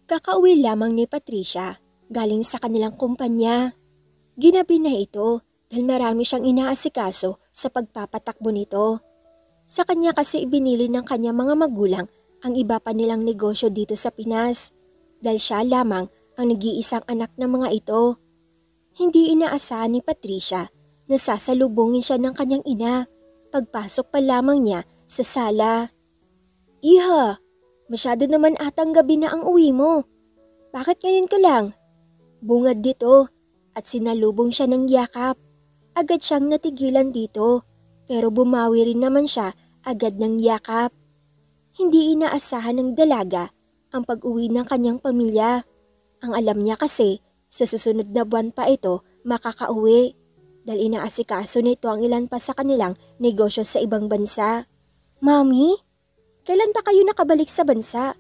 Kakauwi lamang ni Patricia galing sa kanilang kumpanya. Ginabi na ito dahil marami siyang inaasikaso sa pagpapatakbo nito. Sa kanya kasi ibinili ng kanya mga magulang ang iba pa nilang negosyo dito sa Pinas dahil siya lamang ang nag-iisang anak ng mga ito. Hindi inaasahan ni Patricia na sasalubungin siya ng kanyang ina pagpasok pa lamang niya sa sala. "Iha, masyado naman atang gabi na ang uwi mo. Bakit ngayon ka lang?" Bungad dito at sinalubong siya ng yakap. Agad siyang natigilan dito pero bumawi rin naman siya agad ng yakap. Hindi inaasahan ng dalaga ang pag-uwi ng kanyang pamilya. Ang alam niya kasi sa susunod na buwan pa ito makakauwi dahil inaasikaso nito ang ilan pa sa kanilang negosyo sa ibang bansa. "Mommy, kailan pa kayo nakabalik sa bansa?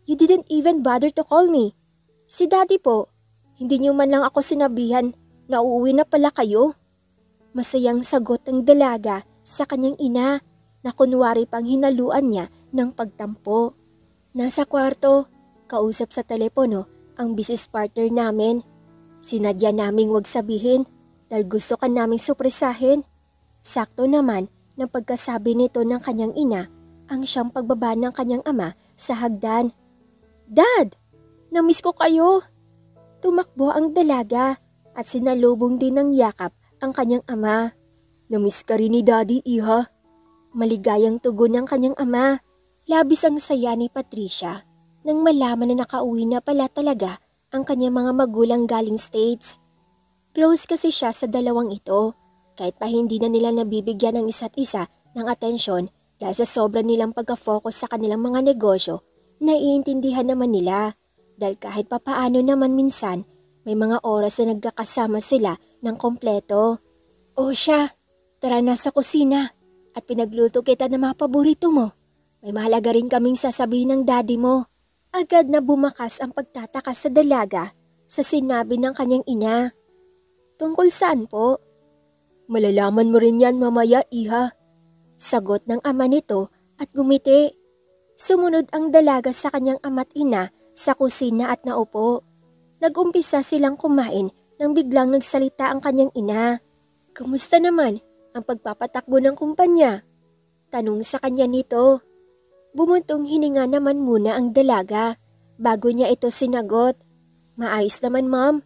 You didn't even bother to call me. Si Daddy po, hindi niyo man lang ako sinabihan na uuwi na pala kayo." Masayang sagot ng dalaga sa kanyang ina na kunwari pang hinaluan niya ng pagtampo. Nasa kwarto, kausap sa telepono ang business partner namin. Sinadya naming wag sabihin dahil gusto ka naming supresahin. Sakto naman ng pagkasabi nito ng kanyang ina ang siyang pagbaba ng kanyang ama sa hagdan. "Dad, namiss ko kayo." Tumakbo ang dalaga at sinalubong din ng yakap ang kanyang ama. "Namiss ka rin ni Daddy, iha." Maligayang tugon ng kanyang ama. Labis ang saya ni Patricia nang malaman na nakauwi na pala talaga ang kanyang mga magulang galing States. Close kasi siya sa dalawang ito kahit pa hindi na nila nabibigyan ng isa't isa ng atensyon dahil sa sobra nilang pagka-focus sa kanilang mga negosyo. Naiintindihan naman nila dahil kahit papaano naman minsan may mga oras na nagkakasama sila ng kompleto. "O siya, tara na sa kusina at pinagluto kita ng mga paborito mo. May mahalaga rin kaming sasabihin ng daddy mo." Agad na bumakas ang pagtataka sa dalaga sa sinabi ng kanyang ina. "Tungkol saan po?" "Malalaman mo rin yan mamaya, iha." Sagot ng ama nito at gumiti. Sumunod ang dalaga sa kanyang ama't ina sa kusina at naupo. Nag-umpisa silang kumain nang biglang nagsalita ang kanyang ina. "Kamusta naman ang pagpapatakbo ng kumpanya?" Tanong sa kanya nito. Bumuntong hininga naman muna ang dalaga bago niya ito sinagot. "Maayos naman, ma'am.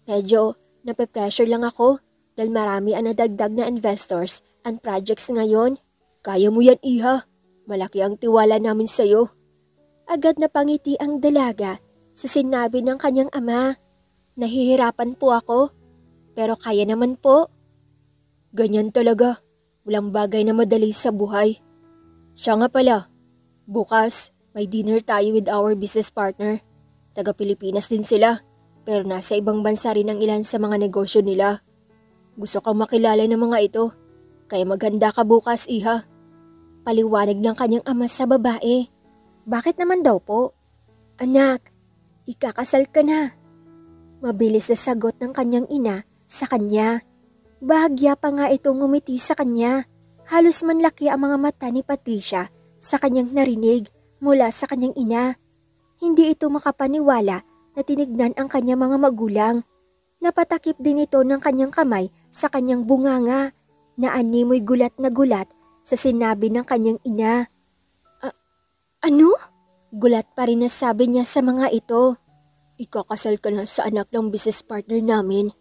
Medyo nape-pressure lang ako dahil marami ang nadagdag na investors and projects ngayon." "Kaya mo yan, iha. Malaki ang tiwala namin sa'yo." Agad na pangiti ang dalaga sa sinabi ng kanyang ama. "Nahihirapan po ako, pero kaya naman po." "Ganyan talaga. Walang bagay na madali sa buhay. Siya nga pala, bukas may dinner tayo with our business partner. Taga Pilipinas din sila, pero nasa ibang bansa rin ang ilan sa mga negosyo nila. Gusto kang makilala ng mga ito, kaya maghanda ka bukas, iha." Paliwanag ng kanyang ama sa babae. "Bakit naman daw po?" "Anak, ikakasal ka na." Mabilis na sagot ng kanyang ina sa kanya. Bahagya pa nga itong ngumiti sa kanya. Halos manlaki ang mga mata ni Patricia sa kanyang narinig mula sa kanyang ina. Hindi ito makapaniwala na tinignan ang kanyang mga magulang. Napatakip din ito ng kanyang kamay sa kanyang bunganga na animoy gulat na gulat sa sinabi ng kanyang ina. Ano?" Gulat pa rin na sabi niya sa mga ito. "Ikakasal ka na sa anak ng business partner namin."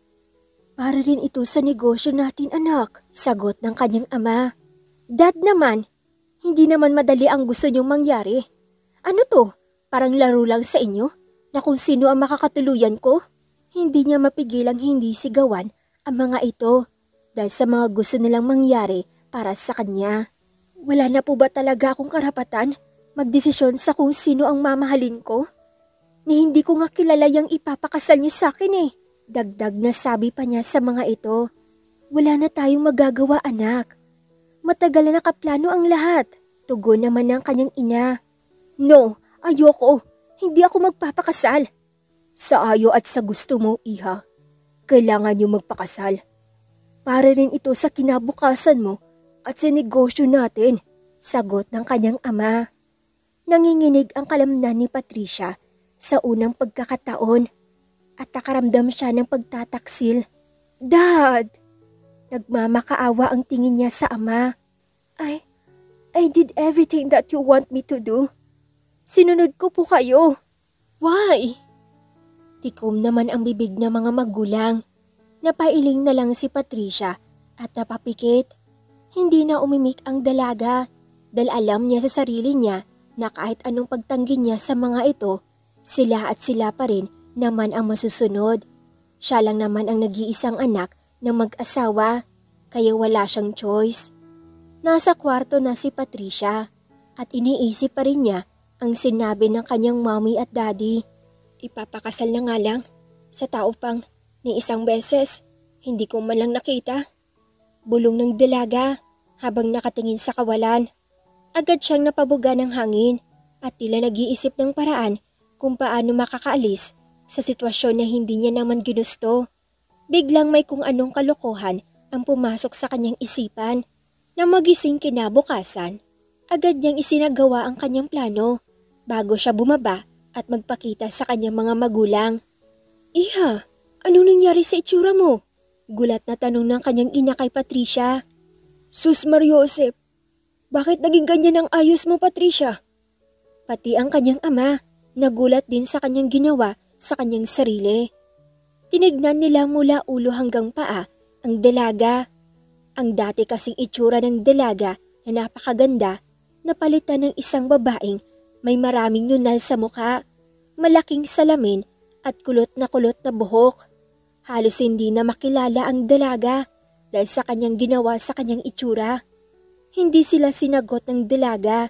"Para rin ito sa negosyo natin, anak," sagot ng kanyang ama. "Dad naman, hindi naman madali ang gusto niyong mangyari. Ano to? Parang laro lang sa inyo na kung sino ang makakatuluyan ko?" Hindi niya mapigilang hindi sigawan ang mga ito dahil sa mga gusto nilang mangyari para sa kanya. "Wala na po ba talaga akong karapatan magdesisyon sa kung sino ang mamahalin ko? Ni hindi ko nga kilala yung ipapakasal niyo sa akin eh." Dagdag na sabi pa niya sa mga ito. "Wala na tayong magagawa, anak. Matagal na nakaplano ang lahat." Tugon naman ng kanyang ina. "No, ayoko. Hindi ako magpapakasal." "Sa ayo at sa gusto mo, iha. Kailangan niyo magpakasal. Para rin ito sa kinabukasan mo at sa negosyo natin," sagot ng kanyang ama. Nanginginig ang kalamnan ni Patricia sa unang pagkakataon at nakaramdam siya ng pagtataksil. Dad! Nagmamakaawa ang tingin niya sa ama. I did everything that you want me to do. Sinunod ko po kayo. Why? Tikom naman ang bibig ng mga magulang. Napailing na lang si Patricia at napapikit. Hindi na umimik ang dalaga dahil alam niya sa sarili niya na kahit anong pagtanggi niya sa mga ito, sila at sila pa rin naman ang masusunod. Siya lang naman ang nag-iisang anak ng mag-asawa, kaya wala siyang choice. Nasa kwarto na si Patricia at iniisip pa rin niya ang sinabi ng kanyang mommy at daddy. Ipapakasal na nga lang sa tao pang ni isang beses, hindi ko man lang nakita. Bulong ng dalaga habang nakatingin sa kawalan. Agad siyang napabuga ng hangin at tila nag-iisip ng paraan kung paano makakaalis sa sitwasyon na hindi niya naman ginusto. Biglang may kung anong kalokohan ang pumasok sa kanyang isipan. Na magising kinabukasan, agad niyang isinagawa ang kanyang plano bago siya bumaba at magpakita sa kanyang mga magulang. Iha, anong nangyari sa itsura mo? Gulat na tanong ng kanyang ina kay Patricia. Sus Mariosep, bakit naging ganyan ang ayos mo Patricia? Pati ang kanyang ama, nagulat din sa kanyang ginawa sa kanyang sarili. Tinignan nila mula ulo hanggang paa ang dalaga. Ang dati kasing itsura ng dalaga na napakaganda, napalitan ng isang babaeng may maraming nunal sa mukha, malaking salamin at kulot na buhok. Halos hindi na makilala ang dalaga dahil sa kanyang ginawa sa kanyang itsura. Hindi sila sinagot ng dalaga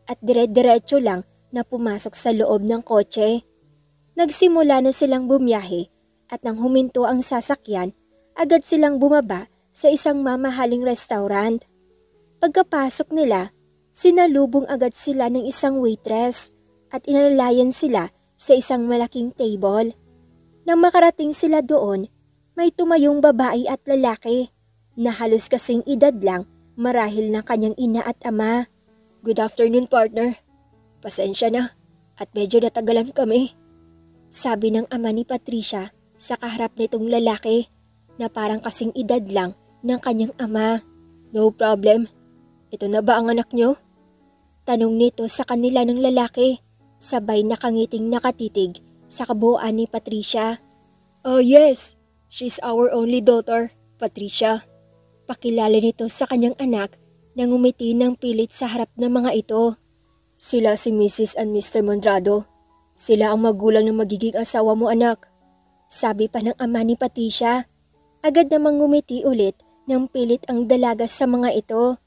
at dire-diretso lang na pumasok sa loob ng kotse. Nagsimula na silang bumiyahe at nang huminto ang sasakyan, agad silang bumaba sa isang mamahaling restaurant. Pagkapasok nila, sinalubong agad sila ng isang waitress at inalalayan sila sa isang malaking table. Nang makarating sila doon, may tumayong babae at lalaki na halos kasing edad lang marahil ng kanyang ina at ama. Good afternoon partner. Pasensya na at medyo natagalan kami. Sabi ng ama ni Patricia sa kaharap nitong lalaki na parang kasing edad lang ng kanyang ama. No problem. Ito na ba ang anak nyo? Tanong nito sa kanila ng lalaki, sabay nakangiting nakatitig sa kabuuan ni Patricia. Oh yes, she's our only daughter, Patricia. Pakilala nito sa kanyang anak na ngumiti ng pilit sa harap ng mga ito. Sila si Mrs. and Mr. Mondrado. Sila ang magulang ng magiging asawa mo anak. Sabi pa ng ama ni Patricia. Agad namang ngumiti ulit nang pilit ang dalaga sa mga ito.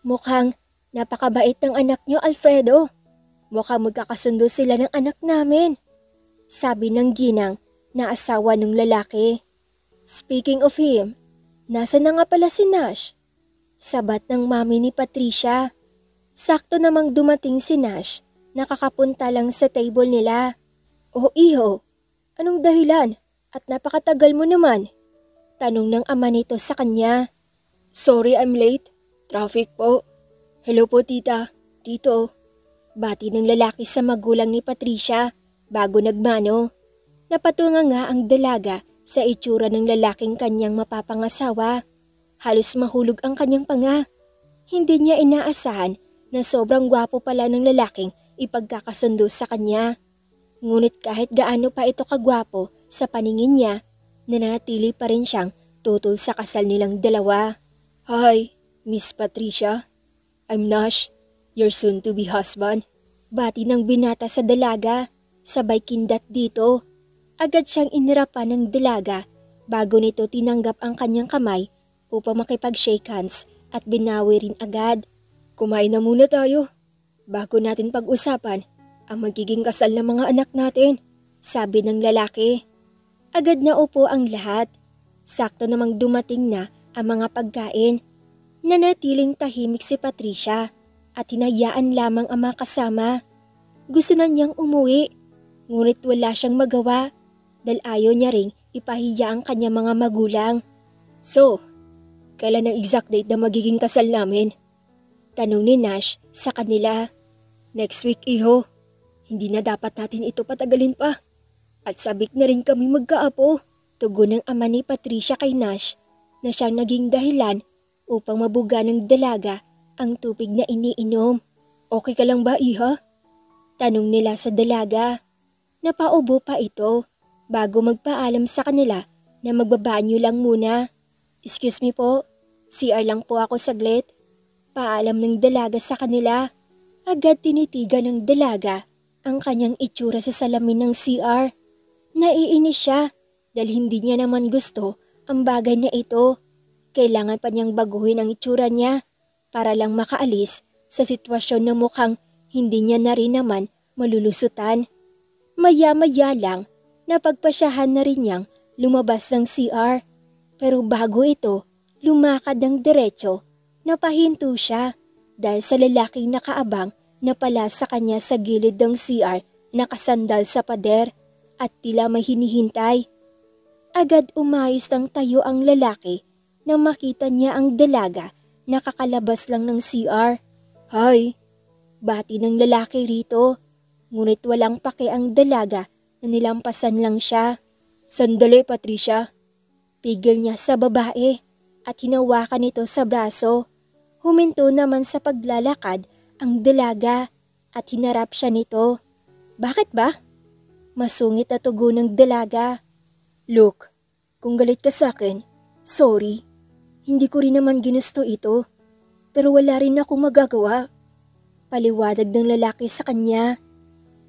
Mukhang napakabait ng anak niyo, Alfredo. Mukhang magkakasundo sila ng anak namin. Sabi ng ginang na asawa ng lalaki. Speaking of him, nasa na nga pala si Nash? Sabat ng mami ni Patricia. Sakto namang dumating si Nash, nakakapunta lang sa table nila. Oh iho, anong dahilan? At napakatagal mo naman. Tanong ng ama nito sa kanya. Sorry I'm late. Traffic po. Hello po tita, tito. Bati ng lalaki sa magulang ni Patricia bago nagmano. Napatunga nga ang dalaga sa itsura ng lalaking kanyang mapapangasawa. Halos mahulog ang kanyang panga. Hindi niya inaasahan na sobrang gwapo pala ng lalaking ipagkakasundo sa kanya. Ngunit kahit gaano pa ito kagwapo sa paningin niya, nananatili pa rin siyang tutol sa kasal nilang dalawa. Hi, Miss Patricia. I'm Nash, your soon-to-be husband. Bati ng binata sa dalaga, sabay kindat dito. Agad siyang inirapan ng dalaga bago nito tinanggap ang kanyang kamay upang makipag-shake hands at binawi rin agad. Kumain na muna tayo bago natin pag-usapan ang magiging kasal ng mga anak natin, sabi ng lalaki. Agad na upo ang lahat. Sakto namang dumating na ang mga pagkain. Nanatiling tahimik si Patricia at hinayaan lamang ang mga kasama. Gusto na niyang umuwi, ngunit wala siyang magawa dahil ayaw niya ring ipahiya ang kanyang mga magulang. So, kailan ang exact date na magiging kasal namin? Tanong ni Nash sa kanila. Next week iho. Hindi na dapat natin ito patagalin pa. At sabik na rin kami magkaapo. Tugon ng ama ni Patricia kay Nash na siyang naging dahilan upang mabuga ng dalaga ang tubig na iniinom. Okay ka lang ba, iha? Tanong nila sa dalaga. Napaubo pa ito bago magpaalam sa kanila na magbabanyo lang muna. Excuse me po, CR lang po ako saglit. Paalam ng dalaga sa kanila. Agad tinitigan ng dalaga ang kanyang itsura sa salamin ng CR. Naiinis siya dahil hindi niya naman gusto ang bagay na ito. Kailangan pa niyang baguhin ang itsura niya para lang makaalis sa sitwasyon na mukhang hindi niya na rin naman malulusutan. Maya-maya lang napagpasyahan na rin niyang lumabas ng CR. Pero bago ito lumakad ng diretso, napahinto siya dahil sa lalaking nakaabang na pala sa kanya sa gilid ng CR, nakasandal sa pader at tila may hinihintay. Agad umayos ng tayo ang lalaki nang makita niya ang dalaga na kakalabas lang ng CR. Hi! Bati ng lalaki rito, ngunit walang pake ang dalaga na nilampasan lang siya. Sandali, Patricia. Pigil niya sa babae at hinawakan ito sa braso. Huminto naman sa paglalakad ang dalaga at hinarap siya nito. Bakit ba? Masungit na tugon ng dalaga. Look, kung galit ka sa akin, sorry. Hindi ko rin naman ginusto ito, pero wala rin akong magagawa. Paliwanag ng lalaki sa kanya.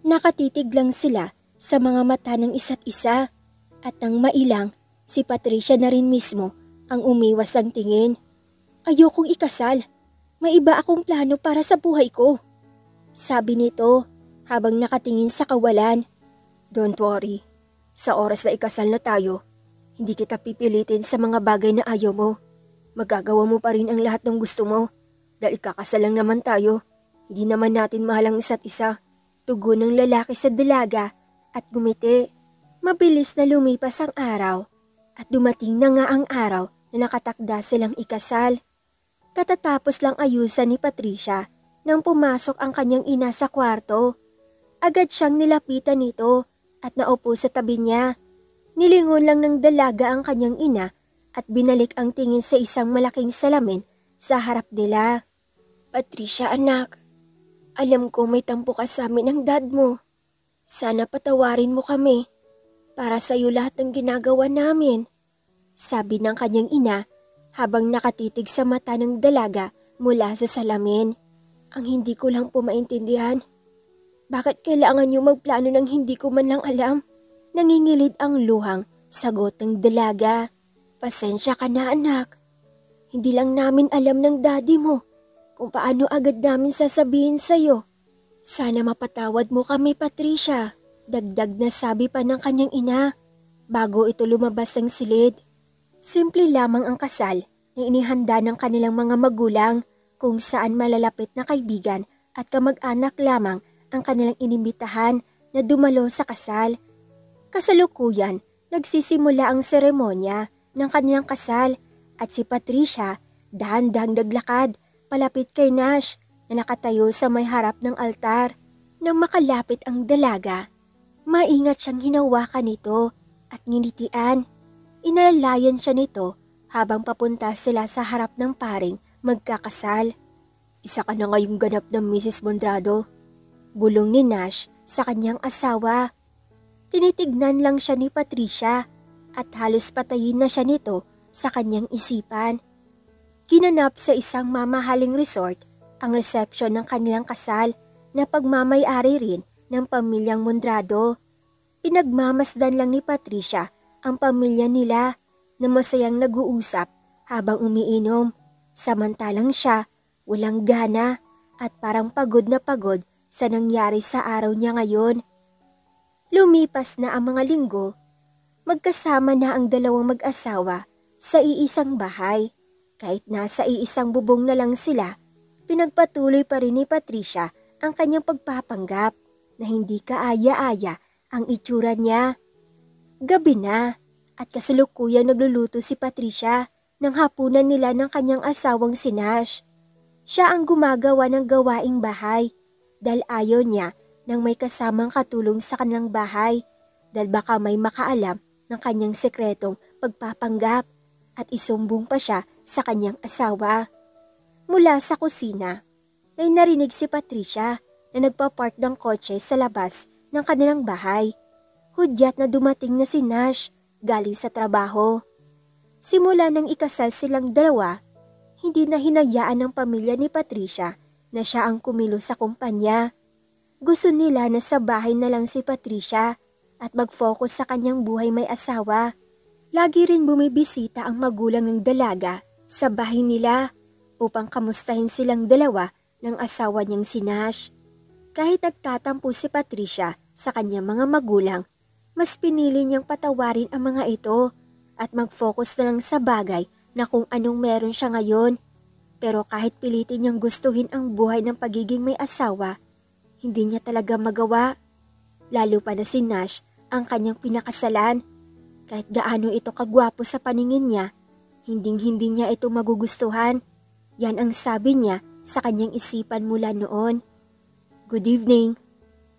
Nakatitig lang sila sa mga mata ng isa't isa at nang mailang, si Patricia na rin mismo ang umiwas ang tingin. Ayokong ikasal. May iba akong plano para sa buhay ko. Sabi nito habang nakatingin sa kawalan. Don't worry. Sa oras na ikasal na tayo, hindi kita pipilitin sa mga bagay na ayaw mo. Magagawa mo pa rin ang lahat ng gusto mo. Dahil kakasal lang naman tayo. Hindi naman natin mahal ang isa't isa. Tugon ng lalaki sa dalaga at gumiti. Mabilis na lumipas ang araw at dumating na nga ang araw na nakatakda silang ikasal. Katatapos lang ayusan ni Patricia nang pumasok ang kanyang ina sa kwarto. Agad siyang nilapitan nito at naupo sa tabi niya. Nilingon lang ng dalaga ang kanyang ina at binalik ang tingin sa isang malaking salamin sa harap nila. Patricia anak, alam ko may tampo ka sa amin ng dad mo. Sana patawarin mo kami para sa iyo lahat ng ginagawa namin. Sabi ng kanyang ina habang nakatitig sa mata ng dalaga mula sa salamin. Ang hindi ko lang po maintindihan. Bakit kailangan niyo magplano ng hindi ko man lang alam? Nangingilid ang luhang sagot ng dalaga. Pasensya ka na anak. Hindi lang namin alam ng daddy mo kung paano agad namin sasabihin sa'yo. Sana mapatawad mo kami, Patricia. Dagdag na sabi pa ng kanyang ina bago ito lumabas ng silid. Simple lamang ang kasal na inihanda ng kanilang mga magulang kung saan malalapit na kaibigan at kamag-anak lamang ang kanilang inimbitahan na dumalo sa kasal. Kasalukuyan, nagsisimula ang seremonya ng kanilang kasal at si Patricia dahan-dahang naglakad palapit kay Nash na nakatayo sa may harap ng altar. Nang makalapit ang dalaga, maingat siyang hinawakan nito at nginitian. Inalalayan siya nito habang papunta sila sa harap ng paring magkakasal. Isa ka na ngayong ganap ng Mrs. Mondrado. Bulong ni Nash sa kanyang asawa. Tinitignan lang siya ni Patricia at halos patayin na siya nito sa kanyang isipan. Ginanap sa isang mamahaling resort ang resepsyon ng kanilang kasal na pagmamay-ari rin ng pamilyang Mondrado. Pinagmamasdan lang ni Patricia ang pamilya nila na masayang nag-uusap habang umiinom. Samantalang siya walang gana at parang pagod na pagod sa nangyari sa araw niya ngayon. Lumipas na ang mga linggo. Magkasama na ang dalawang mag-asawa sa iisang bahay. Kahit nasa iisang bubong na lang sila, pinagpatuloy pa rin ni Patricia ang kanyang pagpapanggap na hindi kaaya-aya ang itsura niya. Gabi na at kasalukuyan nagluluto si Patricia ng hapunan nila ng kanyang asawang si Nash. Siya ang gumagawa ng gawaing bahay dahil ayaw niya nang may kasamang katulong sa kanilang bahay dahil baka may makaalam ng kanyang sekretong pagpapanggap at isumbong pa siya sa kanyang asawa. Mula sa kusina, may narinig si Patricia na nagpapark ng kotse sa labas ng kanilang bahay. Hudyat na dumating na si Nash galing sa trabaho. Simula nang ikasal silang dalawa, hindi na hinayaan ng pamilya ni Patricia na siya ang kumilos sa kumpanya. Gusto nila na sa bahay na lang si Patricia at mag-focus sa kanyang buhay may asawa. Lagi rin bumibisita ang magulang ng dalaga sa bahay nila upang kamustahin silang dalawa ng asawa niyang si Nash. Kahit nagtatampo si Patricia sa kanyang mga magulang, mas pinili niyang patawarin ang mga ito at mag-focus na lang sa bagay na kung anong meron siya ngayon. Pero kahit pilitin niyang gustuhin ang buhay ng pagiging may asawa, hindi niya talaga magawa. Lalo pa na si Nash ang kanyang pinakasalan. Kahit gaano ito kagwapo sa paningin niya, hinding-hindi niya ito magugustuhan. Yan ang sabi niya sa kanyang isipan mula noon. Good evening,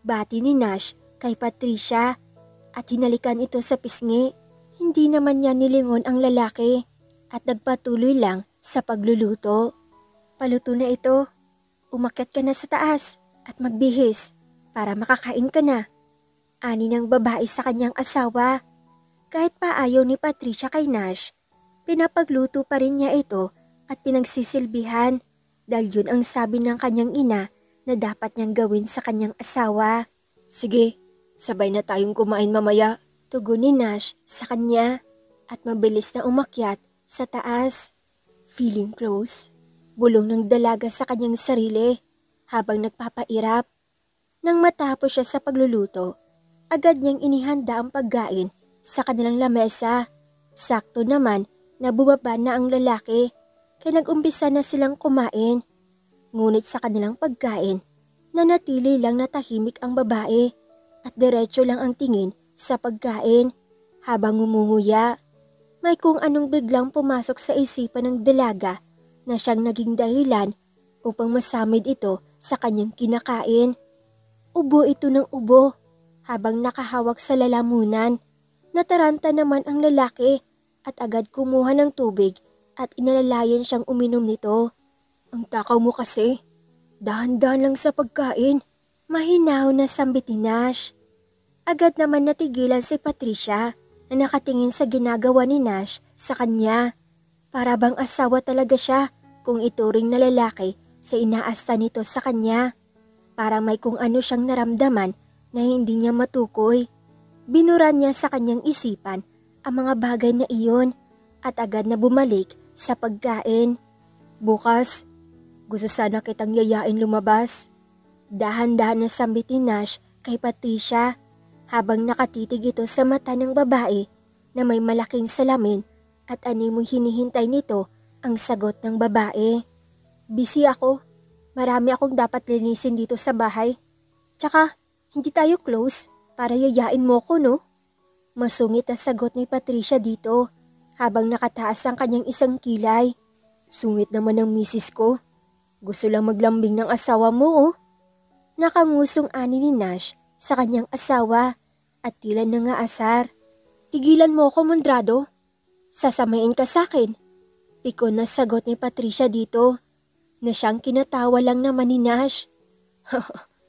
bati ni Nash kay Patricia at hinalikan ito sa pisngi. Hindi naman niya nilingon ang lalaki at nagpatuloy lang sa pagluluto. Paluto na ito. Umakyat ka na sa taas at magbihis para makakain ka na. Ani ng babae sa kanyang asawa. Kahit pa ayaw ni Patricia kay Nash, pinapagluto pa rin niya ito at pinagsisilbihan dahil yun ang sabi ng kanyang ina na dapat niyang gawin sa kanyang asawa. Sige, sabay na tayong kumain mamaya. Tugon ni Nash sa kanya at mabilis na umakyat sa taas. Feeling close, bulong ng dalaga sa kanyang sarili habang nagpapairap. Nang matapos siya sa pagluluto, agad niyang inihanda ang pagkain sa kanilang lamesa. Sakto naman na bumaba na ang lalaki kaya nag-umpisa na silang kumain. Ngunit sa kanilang pagkain, nanatili lang na tahimik ang babae at diretso lang ang tingin sa pagkain habang ngumunguya. May kung anong biglang pumasok sa isipan ng dalaga na siyang naging dahilan upang masamid ito sa kanyang kinakain. Ubo ito ng ubo habang nakahawak sa lalamunan. Nataranta naman ang lalaki at agad kumuha ng tubig at inalalayan siyang uminom nito. Ang takaw mo kasi. Dahan-dahan lang sa pagkain. Mahinaw na sambit ni Nash. Agad naman natigilan si Patricia na nakatingin sa ginagawa ni Nash sa kanya. Para bang asawa talaga siya kung ituring na lalaki sa inaasta nito sa kanya. Para may kung ano siyang naramdaman na hindi niya matukoy. Binura niya sa kanyang isipan ang mga bagay na iyon at agad na bumalik sa pagkain. Bukas, gusto sana kitang yayain lumabas. Dahan-dahan na sambit ni Nash kay Patricia habang nakatitig ito sa mata ng babae na may malaking salamin at animoy hinihintay nito ang sagot ng babae. Busy ako. Marami akong dapat linisin dito sa bahay. Tsaka, hindi tayo close para yayain mo ko, no? Masungit na sagot ni Patricia dito habang nakataas ang kanyang isang kilay. Sungit naman ang misis ko. Gusto lang maglambing ng asawa mo, oh. Nakangusong ani ni Nash sa kanyang asawa at tila nangaasar. Tigilan mo ako, Mondrado. Sasamain ka sa akin. Pikon na sagot ni Patricia dito na siyang kinatawa lang naman ni Nash.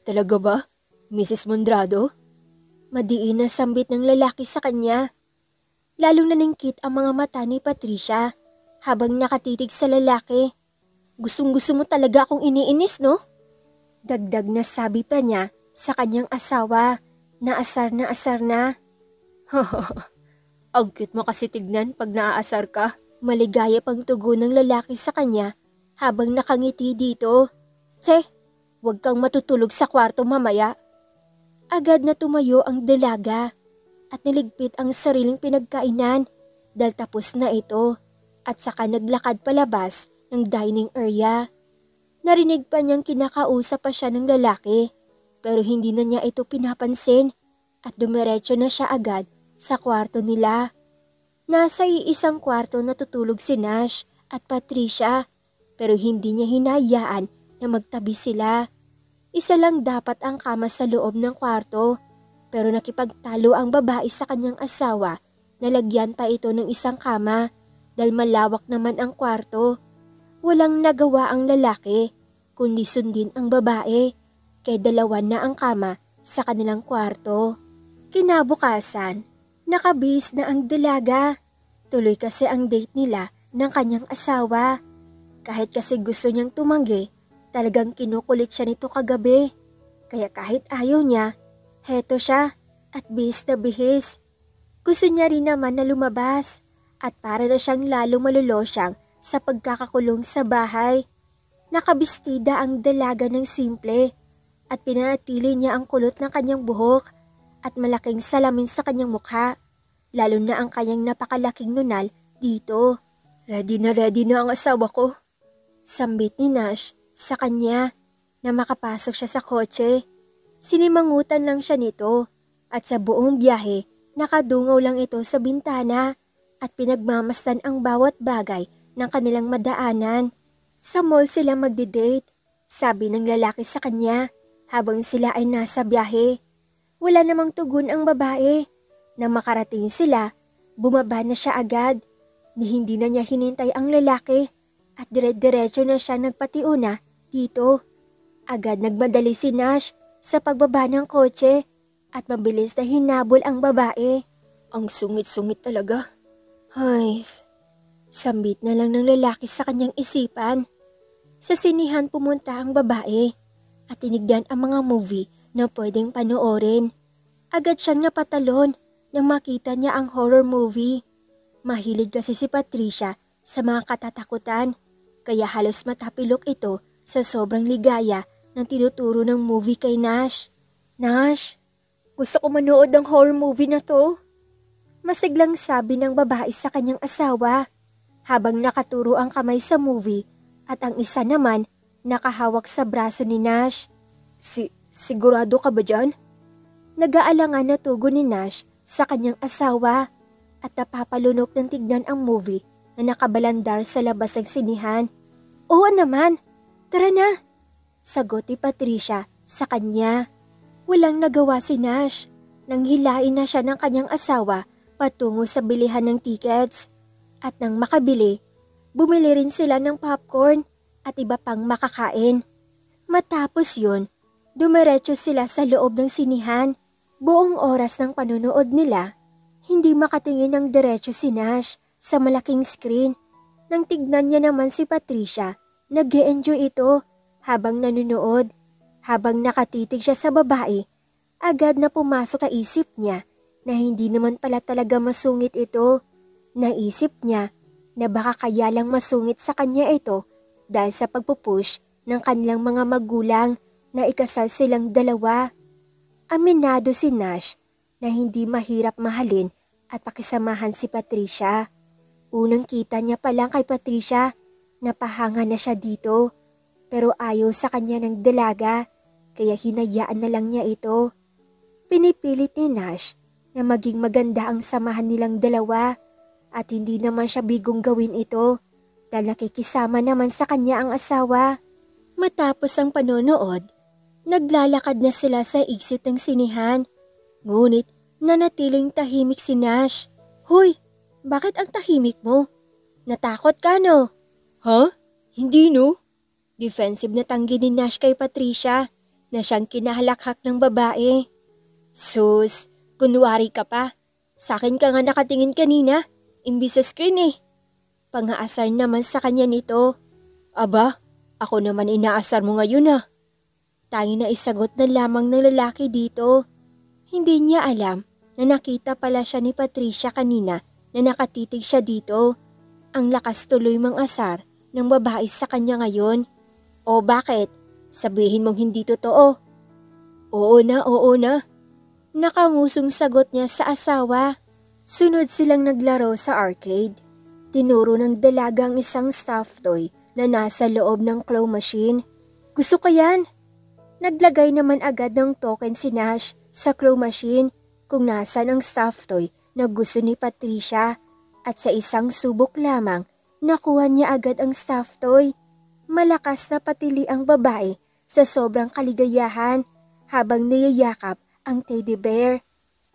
Talaga ba, Mrs. Mondrado? Madiin na sambit ng lalaki sa kanya. Lalong naningkit ang mga mata ni Patricia habang nakatitig sa lalaki. Gustong-gusto mo talaga akong iniinis, no? Dagdag na sabi pa niya sa kanyang asawa na asar na. Ang cute mo kasi tignan pag naaasar ka. Maligaya pang tugon ng lalaki sa kanya habang nakangiti dito. Tse, huwag kang matutulog sa kwarto mamaya. Agad na tumayo ang dalaga at niligpit ang sariling pinagkainan dahil tapos na ito at saka naglakad palabas ng dining area. Narinig pa niyang kinakausap pa siya ng lalaki pero hindi na niya ito pinapansin at dumiretso na siya agad sa kwarto nila. Nasa iisang kwarto natutulog si Nash at Patricia pero hindi niya hinayaan na magtabi sila. Isa lang dapat ang kama sa loob ng kwarto, pero nakipagtalo ang babae sa kanyang asawa na lagyan pa ito ng isang kama dahil malawak naman ang kwarto. Walang nagawa ang lalaki kundi sundin ang babae, kaya dalawa na ang kama sa kanilang kwarto. Kinabukasan, nakabihis na ang dalaga. Tuloy kasi ang date nila ng kanyang asawa. Kahit kasi gusto niyang tumanggi, talagang kinukulit siya nito kagabi. Kaya kahit ayaw niya, heto siya at bihis na bihis. Gusto niya rin naman na lumabas at para na siyang lalong malulosyang sa pagkakakulong sa bahay. Nakabistida ang dalaga ng simple at pinanatili niya ang kulot ng kanyang buhok at malaking salamin sa kanyang mukha, lalo na ang kanyang napakalaking nunal dito. Ready na ang asawa ko. Sambit ni Nash sa kanya na makapasok siya sa kotse. Sinimangutan lang siya nito at sa buong biyahe nakadungaw lang ito sa bintana at pinagmamasdan ang bawat bagay ng kanilang madaanan. Sa mall sila magdi-date, sabi ng lalaki sa kanya habang sila ay nasa biyahe. Wala namang tugon ang babae. Nang makarating sila, bumaba na siya agad. Hindi na niya hinintay ang lalaki at dire-diretso na siya nagpatiuna dito. Agad nagmadali si Nash sa pagbaba ng kotse at mabilis na hinabol ang babae. Ang sungit-sungit talaga. Hays, sambit na lang ng lalaki sa kanyang isipan. Sa sinihan pumunta ang babae at tinignan ang mga movie na pwedeng panoorin. Agad siyang napatalon nang makita niya ang horror movie. Mahilig kasi si Patricia sa mga katatakutan, kaya halos matapilok ito sa sobrang ligaya ng tinuturo ng movie kay Nash. Nash, gusto ko manood ng horror movie na to. Masiglang sabi ng babae sa kanyang asawa habang nakaturo ang kamay sa movie at ang isa naman nakahawak sa braso ni Nash. Sigurado ka ba dyan? Nag-aalangan na tugon ni Nash sa kanyang asawa at napapalunok ng tignan ang movie na nakabalandar sa labas ng sinihan. Oo naman, tara na, sagot ni Patricia sa kanya. Walang nagawa si Nash nang hilain na siya ng kanyang asawa patungo sa bilihan ng tickets. At nang makabili, bumili rin sila ng popcorn at iba pang makakain. Matapos yun, dumiretso sila sa loob ng sinihan. Buong oras ng panonood nila, hindi makatingin ng diretso si Nash sa malaking screen. Nang tignan niya naman si Patricia, nag-e-enjoy ito habang nanonood. Habang nakatitig siya sa babae, agad na pumasok sa isip niya na hindi naman pala talaga masungit ito. Naisip niya na baka kaya lang masungit sa kanya ito dahil sa pagpupush ng kanilang mga magulang na ikasal silang dalawa. Aminado si Nash na hindi mahirap mahalin at pakisamahan si Patricia. Unang kita niya pa lang kay Patricia, napahanga na siya dito. Pero ayaw sa kanya ng dalaga, kaya hinayaan na lang niya ito. Pinipilit ni Nash na maging maganda ang samahan nilang dalawa at hindi naman siya bigong gawin ito dahil nakikisama naman sa kanya ang asawa. Matapos ang panonood, naglalakad na sila sa exit ng sinihan. Ngunit nanatiling tahimik si Nash. Hoy, bakit ang tahimik mo? Natakot ka no? Huh? Hindi no? Defensive na tanggi ni Nash kay Patricia na siyang kinahalakhak ng babae. Sus, kunwari ka pa. Sa akin ka nga nakatingin kanina, imbis sa screen eh. Pangaasar naman sa kanya nito. Aba, ako naman inaasar mo ngayon ah. Tangi na isagot na lamang ng lalaki dito. Hindi niya alam na nakita pala siya ni Patricia kanina na nakatitig siya dito. Ang lakas tuloy mang-asar ng babae sa kanya ngayon. O bakit? Sabihin mong hindi totoo. Oo na. Nakangusong sagot niya sa asawa. Sunod silang naglaro sa arcade. Tinuro ng dalaga ang isang stuffed toy na nasa loob ng claw machine. Gusto ko yan. Naglagay naman agad ng token si Nash sa claw machine kung nasan ang stuffed toy na gusto ni Patricia at sa isang subok lamang nakuha niya agad ang stuffed toy. Malakas na patili ang babae sa sobrang kaligayahan habang niyayakap ang teddy bear.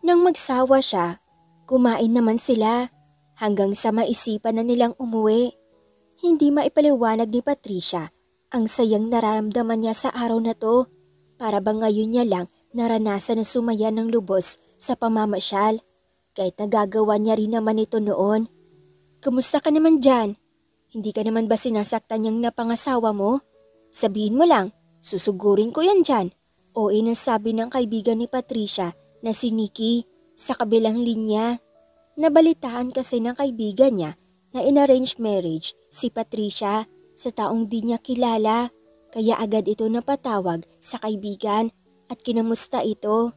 Nang magsawa siya, kumain naman sila hanggang sa maisipan na nilang umuwi. Hindi maipaliwanag ni Patricia ang sayang nararamdaman niya sa araw na to. Para bang ngayon niya lang naranasan na sumaya ng lubos sa pamamasyal kahit nagagawa niya rin naman ito noon. Kumusta ka naman dyan? Hindi ka naman ba sinasaktan niyang napangasawa mo? Sabihin mo lang, susugurin ko yan dyan. O inasabi ng kaibigan ni Patricia na si Nikki sa kabilang linya. Nabalitaan kasi ng kaibigan niya na in-arranged marriage si Patricia sa taong di niya kilala, kaya agad ito napatawag sa kaibigan at kinamusta ito.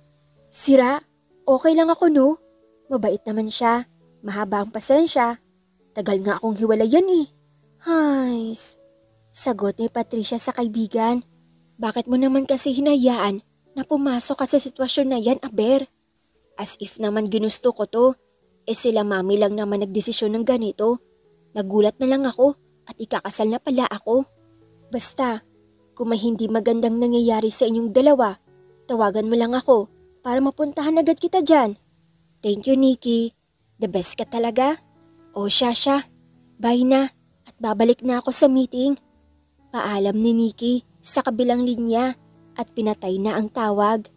Sira, okay lang ako no? Mabait naman siya, mahaba ang pasensya. Tagal nga akong hiwalayan eh. Hays, sagot ni Patricia sa kaibigan. Bakit mo naman kasi hinayaan na pumasok ka sa sitwasyon na yan, Aber? As if naman ginusto ko to. Sila mami lang naman nagdesisyon ng ganito. Nagulat na lang ako at ikakasal na pala ako. Basta, kung may hindi magandang nangyayari sa inyong dalawa, tawagan mo lang ako para mapuntahan agad kita dyan. Thank you, Nikki. The best ka talaga. O siya. Bye na at babalik na ako sa meeting. Paalam ni Nikki sa kabilang linya at pinatay na ang tawag.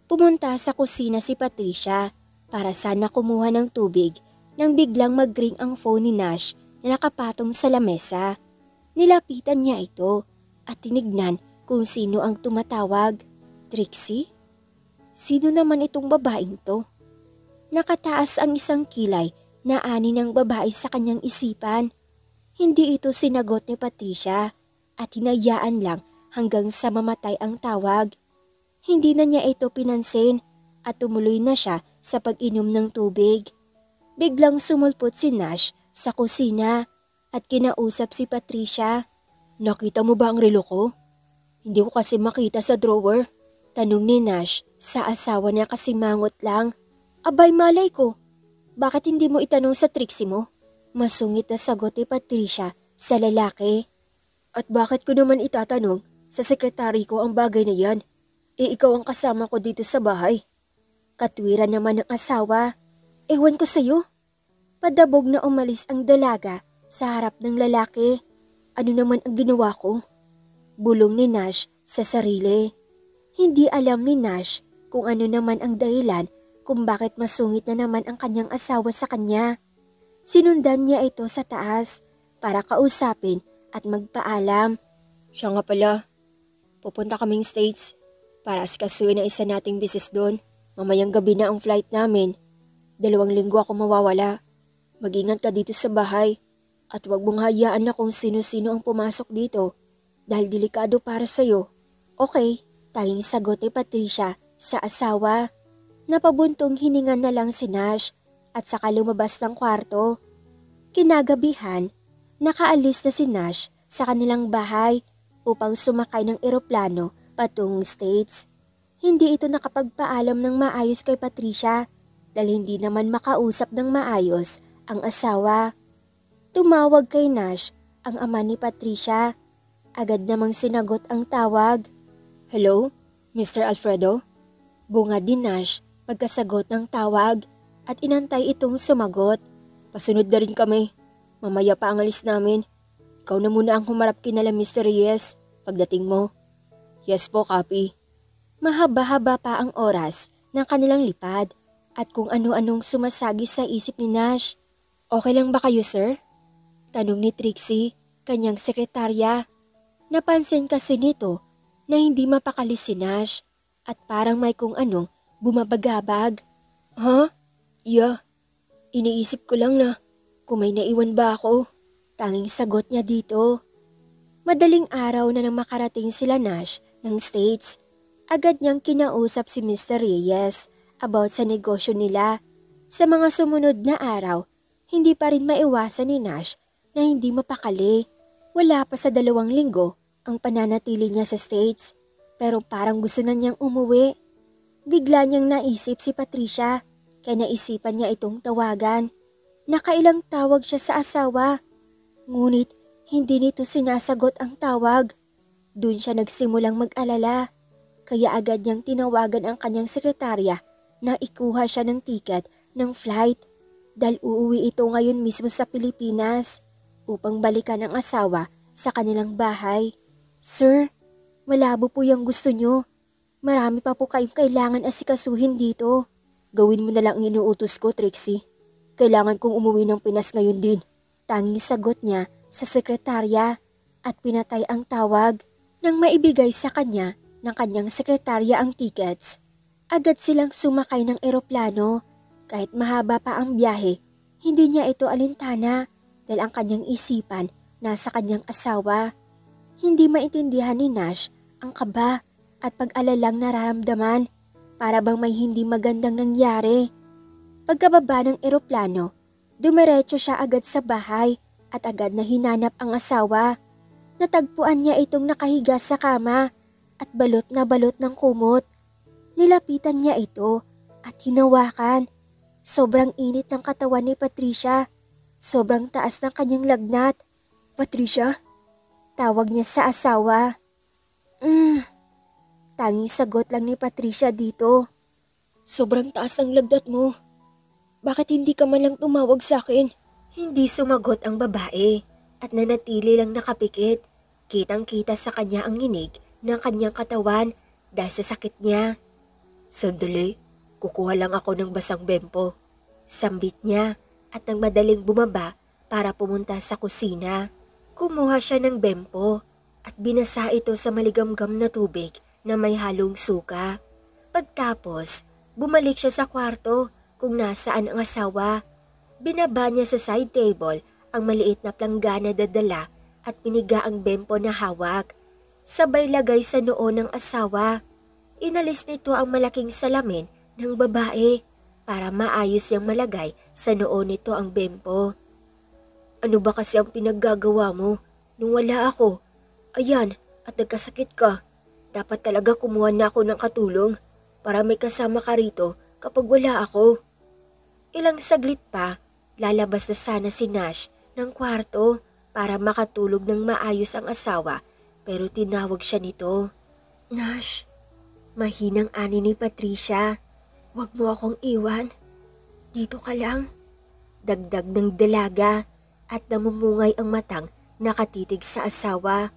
Pumunta sa kusina si Patricia para sana kumuha ng tubig nang biglang mag-ring ang phone ni Nash na nakapatong sa lamesa. Nilapitan niya ito at tinignan kung sino ang tumatawag. Trixie? Sino naman itong babaeng to? Nakataas ang isang kilay na ani ng babae sa kanyang isipan. Hindi ito sinagot ni Patricia at hinayaan lang hanggang sa mamatay ang tawag. Hindi na niya ito pinansin at tumuloy na siya sa pag-inom ng tubig. Biglang sumulpot si Nash sa kusina at kinausap si Patricia. Nakita mo ba ang relo ko? Hindi ko kasi makita sa drawer. Tanong ni Nash sa asawa niya kasi mangot lang. Abay malay ko, bakit hindi mo itanong sa Trixie mo? Masungit na sagot ni Patricia sa lalaki. At bakit ko naman itatanong sa sekretary ko ang bagay na yan? Ikaw ang kasama ko dito sa bahay. Katwiran naman ng asawa. Ewan ko sa'yo. Padabog na umalis ang dalaga sa harap ng lalaki. Ano naman ang ginawa ko? Bulong ni Nash sa sarili. Hindi alam ni Nash kung ano naman ang dahilan kung bakit masungit na naman ang kanyang asawa sa kanya. Sinundan niya ito sa taas para kausapin at magpaalam. Siya nga pala, pupunta kaming States para asikasuhin ang isa nating business doon. Mamayang gabi na ang flight namin. 2 linggo ako mawawala. Mag-ingat ka dito sa bahay at huwag mong hayaan na kung sino-sino ang pumasok dito dahil delikado para sa'yo. Okay, tanging sagot ni Patricia sa asawa. Napabuntong hininga na lang si Nash at saka lumabas ng kwarto. Kinagabihan, nakaalis na si Nash sa kanilang bahay upang sumakay ng eroplano patungong States. Hindi ito nakapagpaalam ng maayos kay Patricia dahil hindi naman makausap ng maayos ang asawa. Tumawag kay Nash ang ama ni Patricia. Agad namang sinagot ang tawag. Hello, Mr. Alfredo? Bungad ni Nash pagkasagot ng tawag at inantay itong sumagot. Pasunod na rin kami. Mamaya pa ang alis namin. Ikaw na muna ang humarap kinala Mr. Reyes pagdating mo. Yes po, copy. Mahaba-haba pa ang oras ng kanilang lipad at kung ano-anong sumasagi sa isip ni Nash. Okay lang ba kayo, sir? Tanong ni Trixie, kanyang sekretarya. Napansin kasi nito na hindi mapakali si Nash at parang may kung anong bumabagabag. Huh? Yeah. Iniisip ko lang na kung may naiwan ba ako. Tanging sagot niya dito. Madaling araw na nang makarating sila Nash ng States. Agad niyang kinausap si Mr. Reyes about sa negosyo nila. Sa mga sumunod na araw, hindi pa rin maiwasan ni Nash na hindi mapakali. Wala pa sa 2 linggo ang pananatili niya sa States pero parang gusto na niyang umuwi. Bigla niyang naisip si Patricia kaya naisipan niya itong tawagan. Nakailang tawag siya sa asawa ngunit hindi nito sinasagot ang tawag. Doon siya nagsimulang mag-alala. Kaya agad niyang tinawagan ang kanyang sekretarya na ikuha siya ng ticket ng flight dahil uuwi ito ngayon mismo sa Pilipinas upang balikan ang asawa sa kanilang bahay. Sir, malabo po yung gusto niyo. Marami pa po kayong kailangan asikasuhin dito. Gawin mo na lang ang inuutos ko, Trixie. Kailangan kong umuwi ng Pinas ngayon din. Tanging sagot niya sa sekretarya at pinatay ang tawag. Nang maibigay sa kanya ng kanyang sekretarya ang tickets, agad silang sumakay ng eroplano. Kahit mahaba pa ang biyahe, hindi niya ito alintana dahil ang kanyang isipan nasa kanyang asawa. Hindi maintindihan ni Nash ang kaba at pag-alalang nararamdaman para bang may hindi magandang nangyari. Pagkababa ng eroplano, dumiretso siya agad sa bahay at agad na hinanap ang asawa. Natagpuan niya itong nakahiga sa kama at balot na balot ng kumot. Nilapitan niya ito at hinawakan. Sobrang init ng katawan ni Patricia. Sobrang taas ng kanyang lagnat. Patricia? Tawag niya sa asawa. Tanging sagot lang ni Patricia dito. Sobrang taas ng lagnat mo. Bakit hindi ka man lang tumawag sa akin? Hindi sumagot ang babae at nanatili lang nakapikit. Kitang-kita sa kanya ang nginig ng kanyang katawan dahil sa sakit niya. Sandali, kukuha lang ako ng basang bempo. Sambit niya at nang madaling bumaba para pumunta sa kusina. Kumuha siya ng bempo at binasa ito sa maligamgam na tubig na may halong suka. Pagtapos, bumalik siya sa kwarto kung nasaan ang asawa. Binaba niya sa side table ang maliit na planggana dadala at piniga ang bempo na hawak. Sabay lagay sa noo ng asawa. Inalis nito ang malaking salamin ng babae para maayos niyang malagay sa noo nito ang bempo. Ano ba kasi ang pinaggagawa mo nung wala ako? Ayan, at nagkasakit ka. Dapat talaga kumuha na ako ng katulong para may kasama ka rito kapag wala ako. Ilang saglit pa, lalabas na sana si Nash ng kwarto para makatulog ng maayos ang asawa pero tinawag siya nito. Nash, mahinang ani ni Patricia. Huwag mo akong iwan. Dito ka lang. Dagdag ng dalaga at namumungay ang matang nakatitig sa asawa.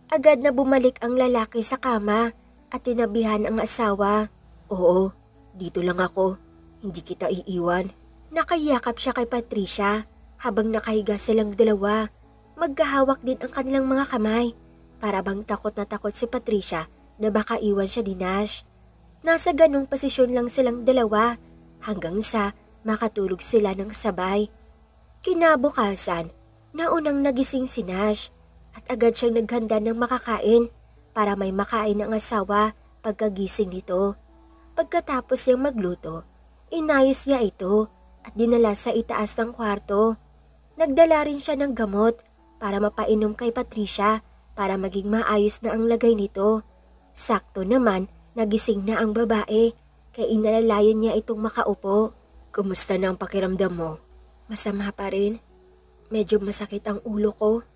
Agad na bumalik ang lalaki sa kama at tinabihan ang asawa. Oo, dito lang ako. Hindi kita iiwan. Nakayakap siya kay Patricia habang nakahiga silang dalawa. Magkahawak din ang kanilang mga kamay. Para bang takot na takot si Patricia na baka iwan siya ni Nash. Nasa ganong posisyon lang silang dalawa hanggang sa makatulog sila ng sabay. Kinabukasan, naunang nagising si Nash at agad siyang naghanda ng makakain para may makain ang asawa pagkagising nito. Pagkatapos niyang magluto, inayos niya ito at dinala sa itaas ng kwarto. Nagdala rin siya ng gamot para mapainom kay Patricia para maging maayos na ang lagay nito. Sakto naman, nagising na ang babae kaya inalalayan niya itong makaupo. Kumusta na ang pakiramdam mo? Masama pa rin. Medyo masakit ang ulo ko.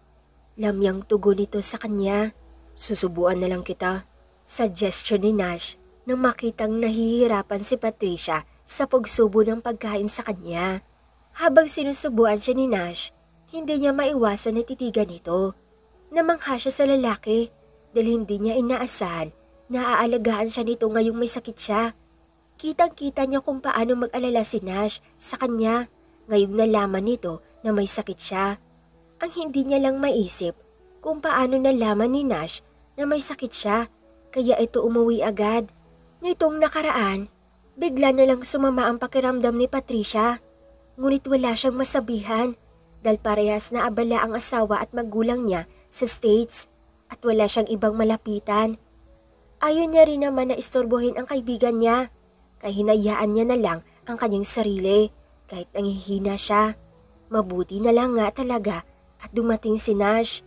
Lamyang tugon nito sa kanya. Susubuan na lang kita. Suggestion ni Nash nang makitang nahihirapan si Patricia sa pagsubo ng pagkain sa kanya. Habang sinusubuan siya ni Nash, hindi niya maiwasan na titigan nito. Namangha siya sa lalaki dahil hindi niya inaasahan na aalagaan siya nito ngayong may sakit siya. Kitang-kita niya kung paano mag-alala si Nash sa kanya ngayong nalaman nito na may sakit siya. Ang hindi niya lang maisip kung paano nalaman ni Nash na may sakit siya kaya ito umuwi agad. Nitong nakaraan, bigla na lang sumama ang pakiramdam ni Patricia. Ngunit wala siyang masabihan dahil parehas na abala ang asawa at magulang niya sa States at wala siyang ibang malapitan. Ayaw niya rin naman na istorbohin ang kaibigan niya kaya hinayaan niya na lang ang kanyang sarili kahit nanghihina siya. Mabuti na lang nga talaga at dumating si Nash.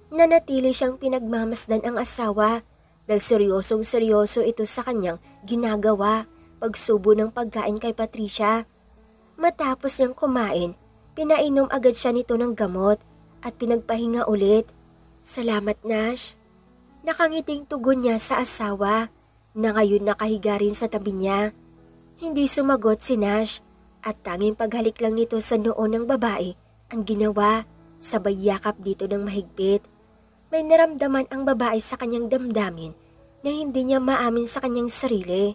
Nanatili siyang pinagmamasdan ang asawa dahil seryosong-seryoso ito sa kanyang ginagawa pagsubo ng pagkain kay Patricia. Matapos niyang kumain, pinainom agad siya nito ng gamot at pinagpahinga ulit. Salamat, Nash. Nakangiting tugon niya sa asawa na ngayon nakahiga rin sa tabi niya. Hindi sumagot si Nash at tanging paghalik lang nito sa noo ng babae ang ginawa, sabay yakap dito ng mahigpit. May naramdaman ang babae sa kanyang damdamin na hindi niya maamin sa kanyang sarili.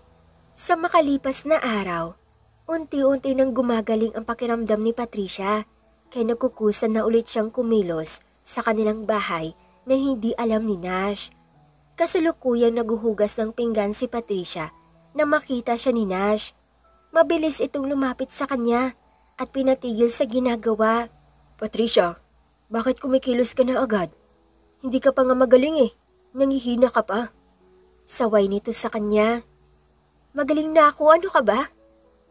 Sa makalipas na araw, unti-unti nang gumagaling ang pakiramdam ni Patricia kaya nagkukusa na ulit siyang kumilos sa kanilang bahay na hindi alam ni Nash. Kasalukuyang naguhugas ng pinggan si Patricia na makita siya ni Nash. Mabilis itong lumapit sa kanya at pinatigil sa ginagawa. "Patricia, bakit kumikilos ka na agad? Hindi ka pa nga magaling eh. Nangihina ka pa." Saway nito sa kanya. "Magaling na ako, ano ka ba?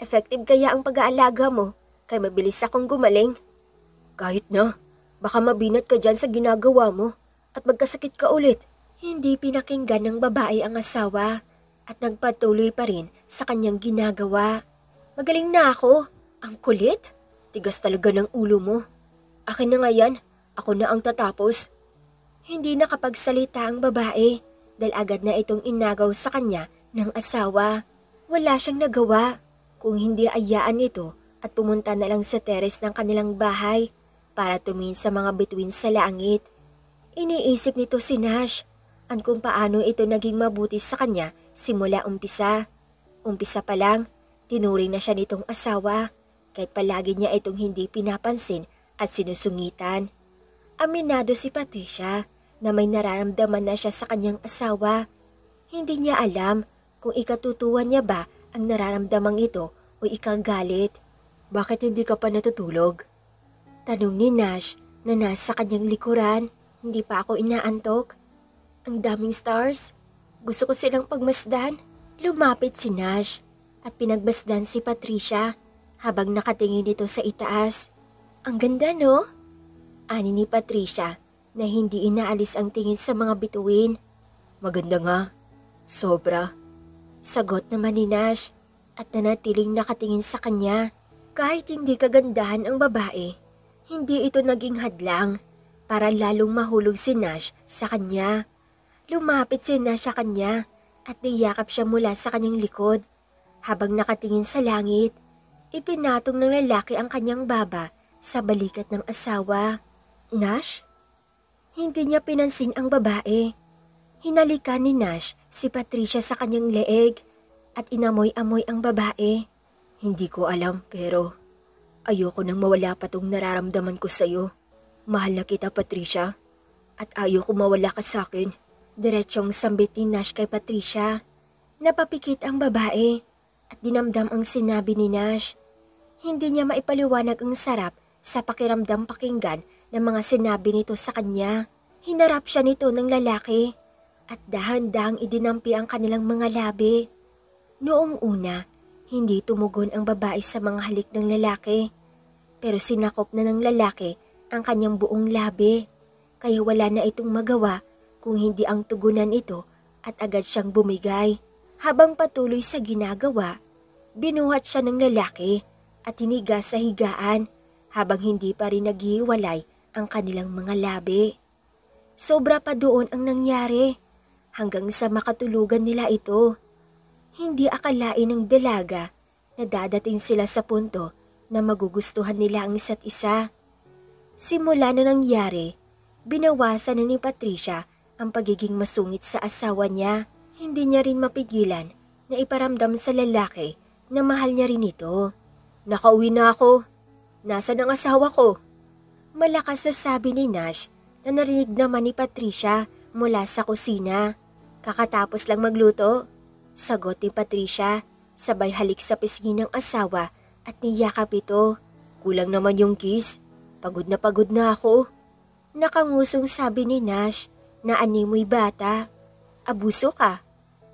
Effective kaya ang pag-aalaga mo, kaya mabilis akong gumaling." "Kahit na, baka mabinat ka dyan sa ginagawa mo at magkasakit ka ulit." Hindi pinakinggan ng babae ang asawa at nagpatuloy pa rin sa kanyang ginagawa. "Magaling na ako. Ang kulit. Tigas talaga ng ulo mo. Akin na nga yan, ako na ang tatapos." Hindi nakapagsalita ang babae dahil agad na itong inagaw sa kanya ng asawa. Wala siyang nagawa kung hindi ayaan ito at pumunta na lang sa teres ng kanilang bahay para tumingin sa mga bituin sa langit. Iniisip nito si Nash kung paano ito naging mabuti sa kanya simula umpisa. Umpisa pa lang, tinuring na siya nitong asawa kahit palagi niya itong hindi pinapansin at sinusungitan. Aminado si Patricia na may nararamdaman na siya sa kanyang asawa. Hindi niya alam kung ikatutuwa niya ba ang nararamdamang ito o ikagalit. "Bakit hindi ka pa natutulog?" Tanong ni Nash na nasa kanyang likuran. "Hindi pa ako inaantok. Ang daming stars. Gusto ko silang pagmasdan." Lumapit si Nash at pinagbasdan si Patricia habang nakatingin ito sa itaas. "Ang ganda, no?" Ani ni Patricia na hindi inaalis ang tingin sa mga bituin. "Maganda nga. Sobra." Sagot naman ni Nash at nanatiling nakatingin sa kanya. Kahit hindi kagandahan ang babae, hindi ito naging hadlang para lalong mahulog si Nash sa kanya. Lumapit si Nash sa kanya at niyakap siya mula sa kanyang likod. Habang nakatingin sa langit, ipinatong ng lalaki ang kanyang baba sa balikat ng asawa. "Nash?" Hindi niya pinansin ang babae. Hinalikan ni Nash si Patricia sa kanyang leeg at inamoy-amoy ang babae. "Hindi ko alam pero ayoko nang mawala pa tong nararamdaman ko sa'yo. Mahal na kita, Patricia, at ayoko mawala ka sa'kin." Diretsyong sambit ni Nash kay Patricia. Napapikit ang babae at dinamdam ang sinabi ni Nash. Hindi niya maipaliwanag ang sarap sa pakiramdam pakinggan ng mga sinabi nito sa kanya. Hinarap siya nito ng lalaki at dahan-dahang idinampi ang kanilang mga labi. Noong una, hindi tumugon ang babae sa mga halik ng lalaki. Pero sinakop na ng lalaki ang kanyang buong labi. Kaya wala na itong magawa kung hindi ang tugunan ito at agad siyang bumigay. Habang patuloy sa ginagawa, binuhat siya ng lalaki at hiniga sa higaan habang hindi pa rin naghihiwalay ang kanilang mga labi. Sobra pa doon ang nangyari hanggang sa makatulugan nila ito. Hindi akalain ng dalaga na dadating sila sa punto na magugustuhan nila ang isa't isa. Simula na nangyari, binawasan na ni Patricia ang pagiging masungit sa asawa niya. Hindi niya rin mapigilan na iparamdam sa lalaki na mahal niya rin ito. "Nakauwi na ako. Nasaan ang asawa ko?" Malakas na sabi ni Nash na narinig naman ni Patricia mula sa kusina. "Kakatapos lang magluto," sagot ni Patricia, sabay halik sa pisngi ng asawa at niyakap ito. "Kulang naman yung kiss. Pagod na ako." Nakangusong sabi ni Nash na animoy bata. "Abuso ka.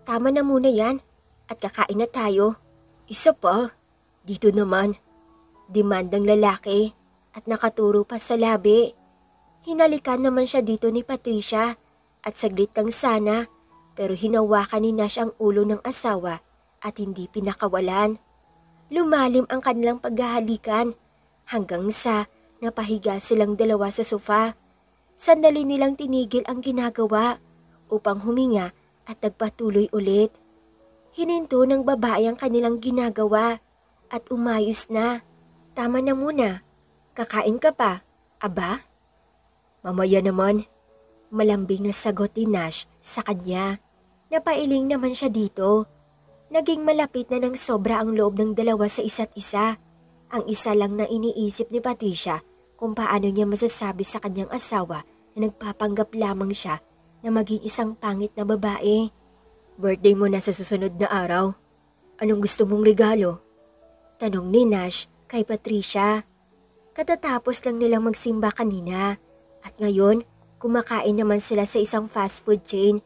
Tama na muna yan at kakain na tayo." "Isa pa? Dito naman." Demandang lalaki at nakaturo pa sa labi. Hinalikan naman siya dito ni Patricia at saglit lang sana pero hinawakan ni Nash ang ulo ng asawa at hindi pinakawalan. Lumalim ang kanilang paghahalikan hanggang sa napahiga silang dalawa sa sofa. Sandali nilang tinigil ang ginagawa. upang huminga at nagpatuloy ulit. Hininto ng babae ang kanilang ginagawa at umayos na. Tama na muna. Kakain ka pa. Aba? Mamaya naman. Malambing na sagot ni Nash sa kanya. Napailing naman siya dito. Naging malapit na ng sobra ang loob ng dalawa sa isa't isa. Ang isa lang na iniisip ni Patricia kung paano niya masasabi sa kanyang asawa na nagpapanggap lamang siya na maging isang pangit na babae. Birthday mo na sa susunod na araw. Anong gusto mong regalo? Tanong ni Nash kay Patricia. Katatapos lang nilang magsimba kanina at ngayon kumakain naman sila sa isang fast food chain.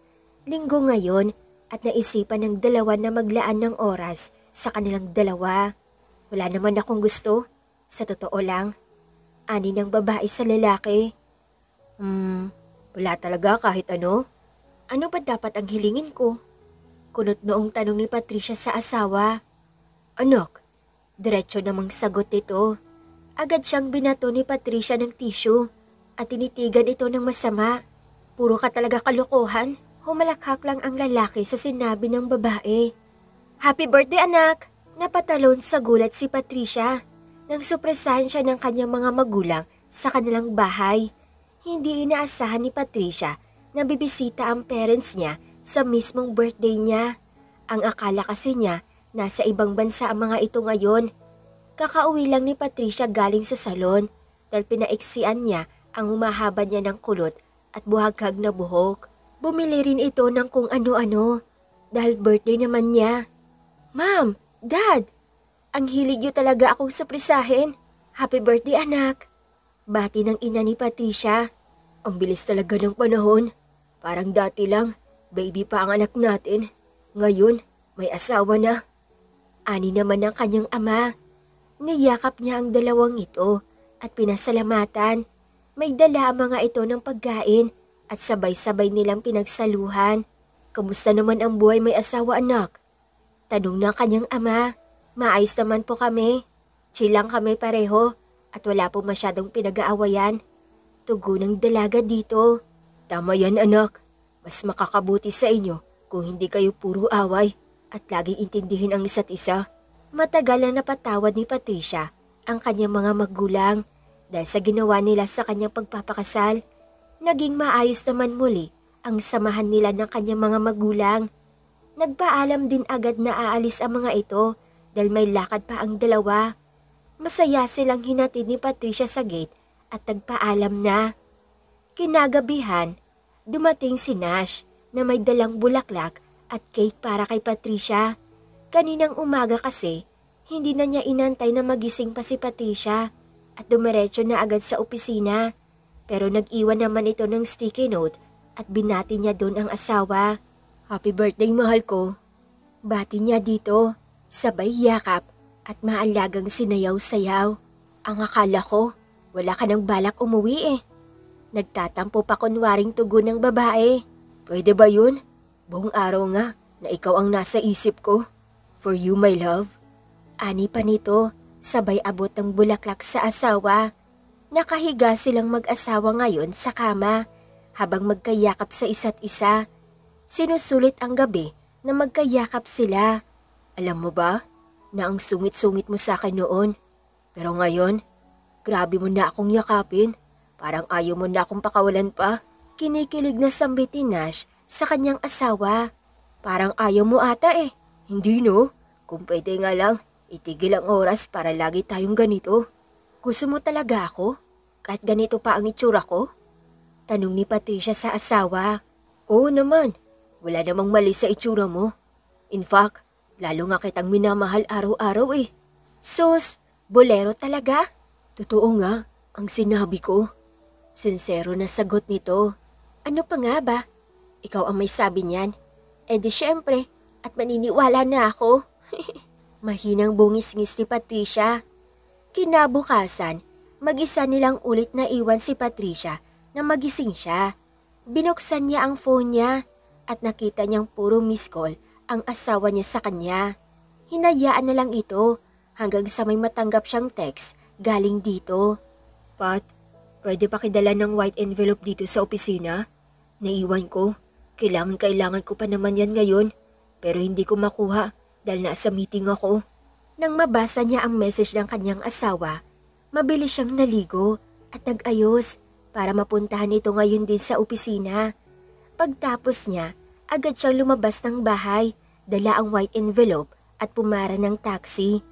Linggo ngayon at naisipan ng dalawa na maglaan ng oras sa kanilang dalawa. Wala naman akong gusto, sa totoo lang. Ani ng babae sa lalaki. Wala talaga kahit ano. Ano ba dapat ang hilingin ko? Kunot noong tanong ni Patricia sa asawa. Anak, diretso namang sagot nito. Agad siyang binato ni Patricia ng tissue at tinitigan ito ng masama. Puro ka talaga kalokohan. Humalakhak lang ang lalaki sa sinabi ng babae. Happy birthday anak! Napatalon sa gulat si Patricia nang supresahan siya ng kanyang mga magulang sa kanilang bahay. Hindi inaasahan ni Patricia na bibisita ang parents niya sa mismong birthday niya. Ang akala kasi niya nasa ibang bansa ang mga ito ngayon. Kakauwi lang ni Patricia galing sa salon dahil pinaiksian niya ang humahaba niya ng kulot at buhaghag na buhok. Bumili rin ito ng kung ano-ano dahil birthday naman niya. Ma'am! Dad! Ang hilig niyo talaga akong surprisahin. Happy birthday anak! Bati ng ina ni Patricia. Ang bilis talaga ng panahon. Parang dati lang, baby pa ang anak natin. Ngayon, may asawa na. Ani naman ng kanyang ama. Niyakap niya ang dalawang ito at pinasalamatan. May dala ang mga ito ng pagkain at sabay-sabay nilang pinagsaluhan. Kamusta naman ang buhay may asawa anak? Tanong ng kanyang ama. Maayos naman po kami. Chill lang kami pareho at wala po masyadong pinag-aawayan. Tugon ng dalaga dito. Tama yan anak. Mas makakabuti sa inyo kung hindi kayo puro away at laging intindihin ang isa't isa. Matagal na napatawad ni Patricia ang kanyang mga magulang dahil sa ginawa nila sa kanyang pagpapakasal. Naging maayos naman muli ang samahan nila ng kanyang mga magulang. Nagpaalam din agad na aalis ang mga ito dahil may lakad pa ang dalawa. Masaya silang hinatid ni Patricia sa gate at nagpaalam na. Kinagabihan, dumating si Nash na may dalang bulaklak at cake para kay Patricia. Kaninang umaga kasi, hindi na niya inantay na magising pa si Patricia at dumiretso na agad sa opisina. Pero nag-iwan naman ito ng sticky note at binati niya doon ang asawa. Happy birthday mahal ko. Bati niya dito, sabay yakap at maalagang sinayaw-sayaw. Ang akala ko, wala ka nang balak umuwi eh. Nagtatampo pa kunwaring tugon ng babae. Pwede ba yun? Buong araw nga na ikaw ang nasa isip ko. For you my love. Ani pa nito, sabay abot ng bulaklak sa asawa. Nakahiga silang mag-asawa ngayon sa kama habang magkayakap sa isa't isa. Sinusulit ang gabi na magkayakap sila. Alam mo ba na ang sungit-sungit mo sa akin noon? Pero ngayon, grabe mo na akong yakapin. Parang ayaw mo na akong pakawalan pa. Kinikilig na sambit ni Nash sa kanyang asawa. Parang ayaw mo ata eh. Hindi no? Kung pwede nga lang, itigil ang oras para lagi tayong ganito. Gusto mo talaga ako? Kahit ganito pa ang itsura ko? Tanong ni Patricia sa asawa. Oo naman. Wala namang mali sa itsura mo. In fact, lalo nga kitang minamahal araw-araw eh. Sus, bolero talaga? Totoo nga, ang sinabi ko. Sincero na sagot nito. Ano pa nga ba? Ikaw ang may sabi niyan. Eh di syempre, at maniniwala na ako. Mahinang bungis-ngis ni Patricia. Kinabukasan, mag-isa nilang ulit na iwan si Patricia na magising siya. Binuksan niya ang phone niya at nakita niyang puro miss call ang asawa niya sa kanya. Hinayaan na lang ito hanggang sa may matanggap siyang text galing dito. Pat, pwede pa kidala ng white envelope dito sa opisina? Naiwan ko, Kailangan ko pa naman yan ngayon, pero hindi ko makuha dahil nasa meeting ako. Nang mabasa niya ang message ng kanyang asawa, mabilis siyang naligo at nag-ayos para mapuntahan ito ngayon din sa opisina. Pagtapos niya, agad siyang lumabas ng bahay, dala ang white envelope at pumara ng taxi.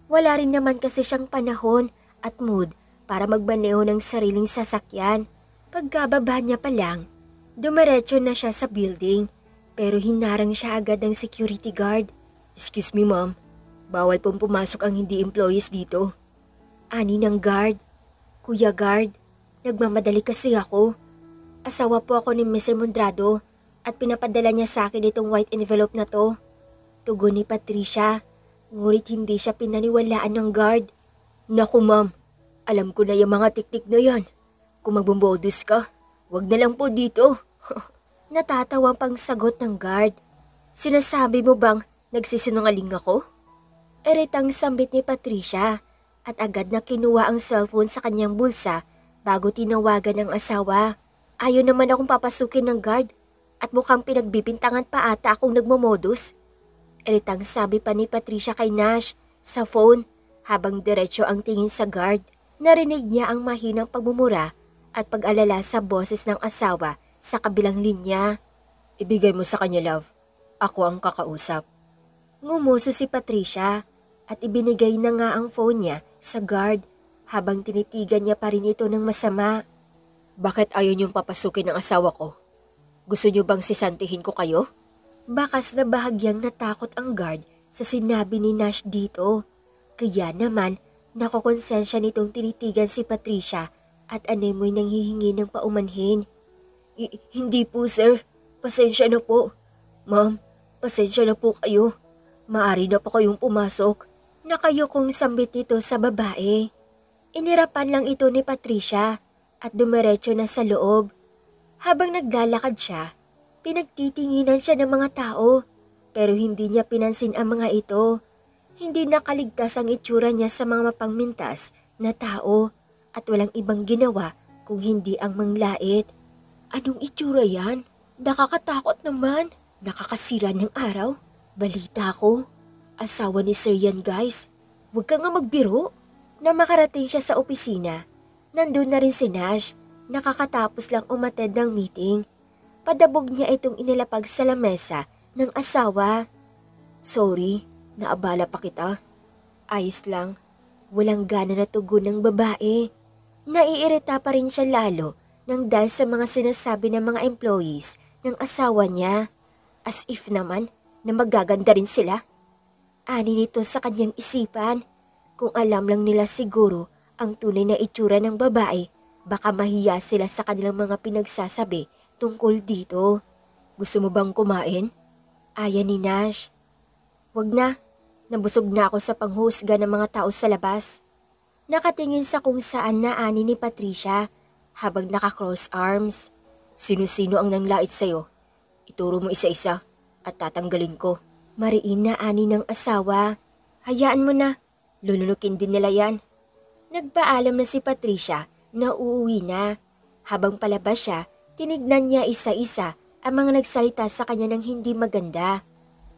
Wala rin naman kasi siyang panahon at mood para magmaneho ng sariling sasakyan. Pagkababa niya pa lang, dumiretso na siya sa building pero hinarang siya agad ng security guard. "Excuse me ma'am, bawal pong pumasok ang hindi employees dito." Ani ng guard. "Kuya guard, nagmamadali kasi ako. Asawa po ako ni Mr. Mondrado at pinapadala niya sa akin itong white envelope na to." Tugon ni Patricia, ngunit hindi siya pinaniwalaan ng guard. "Naku ma'am, alam ko na yung mga tiktik na yan. Kung magbumbodus ka, wag na lang po dito." Natatawang pang sagot ng guard. "Sinasabi mo bang nagsisinungaling ako?" Eritang sambit ni Patricia at agad na kinuha ang cellphone sa kanyang bulsa bago tinawagan ng asawa. "Ayaw naman akong papasukin ng guard at mukhang pinagbibintangan pa ata akong nagmomodus." Eritang sabi pa ni Patricia kay Nash sa phone habang diretso ang tingin sa guard. Narinig niya ang mahinang pagmumura at pag-alala sa boses ng asawa sa kabilang linya. "Ibigay mo sa kanya, love. Ako ang kakausap." Ngumuso si Patricia at ibinigay na nga ang phone niya sa guard habang tinitigan niya pa rin ito ng masama. "Bakit ayaw niyong papasukin ng asawa ko? Gusto niyo bang sisantihin ko kayo?" Bakas na bahagyang natakot ang guard sa sinabi ni Nash dito. Kaya naman, nakokonsensya nitong tinitigan si Patricia at anemoy nang hihingi ng paumanhin. Hindi po sir, pasensya na po. Ma'am, pasensya na po kayo. Maari na po kayong pumasok." Nakayukong sambit nito sa babae. Inirapan lang ito ni Patricia at dumiretso na sa loob. Habang naglalakad siya, pinagtitinginan siya ng mga tao pero hindi niya pinansin ang mga ito. Hindi nakaligtas ang itsura niya sa mga mapangmintas na tao at walang ibang ginawa kung hindi ang manglait. Anong itsura yan? Nakakatakot naman. Nakakasira ng araw. Balita ko, asawa ni Sir yan guys. Huwag ka nga magbiro. Na makarating siya sa opisina, nandun na rin si Nash. Nakakatapos lang umattend ng meeting. Padabog niya itong inilapag sa lamesa ng asawa. "Sorry, naabala pa kita." "Ayos lang." Walang gana na tugon ng babae. Naiirita pa rin siya lalo nang dahil sa mga sinasabi ng mga employees ng asawa niya. As if naman na magaganda rin sila. Ani nito sa kanyang isipan. Kung alam lang nila siguro ang tunay na itsura ng babae, baka mahiya sila sa kanilang mga pinagsasabi tungkol dito. "Gusto mo bang kumain?" Aya ni Nash. "Wag na, nabusog na ako sa panghusga ng mga tao sa labas." Nakatingin sa kung saan na ani ni Patricia habang naka-cross arms. "Sino-sino ang nanglait sa'yo? Ituro mo isa-isa at tatanggalin ko." Mariin na ani ng asawa. "Hayaan mo na, lulunukin din nila yan." Nagpaalam na si Patricia na uuwi na. Habang palabas siya, tinignan niya isa-isa ang mga nagsalita sa kanya ng hindi maganda.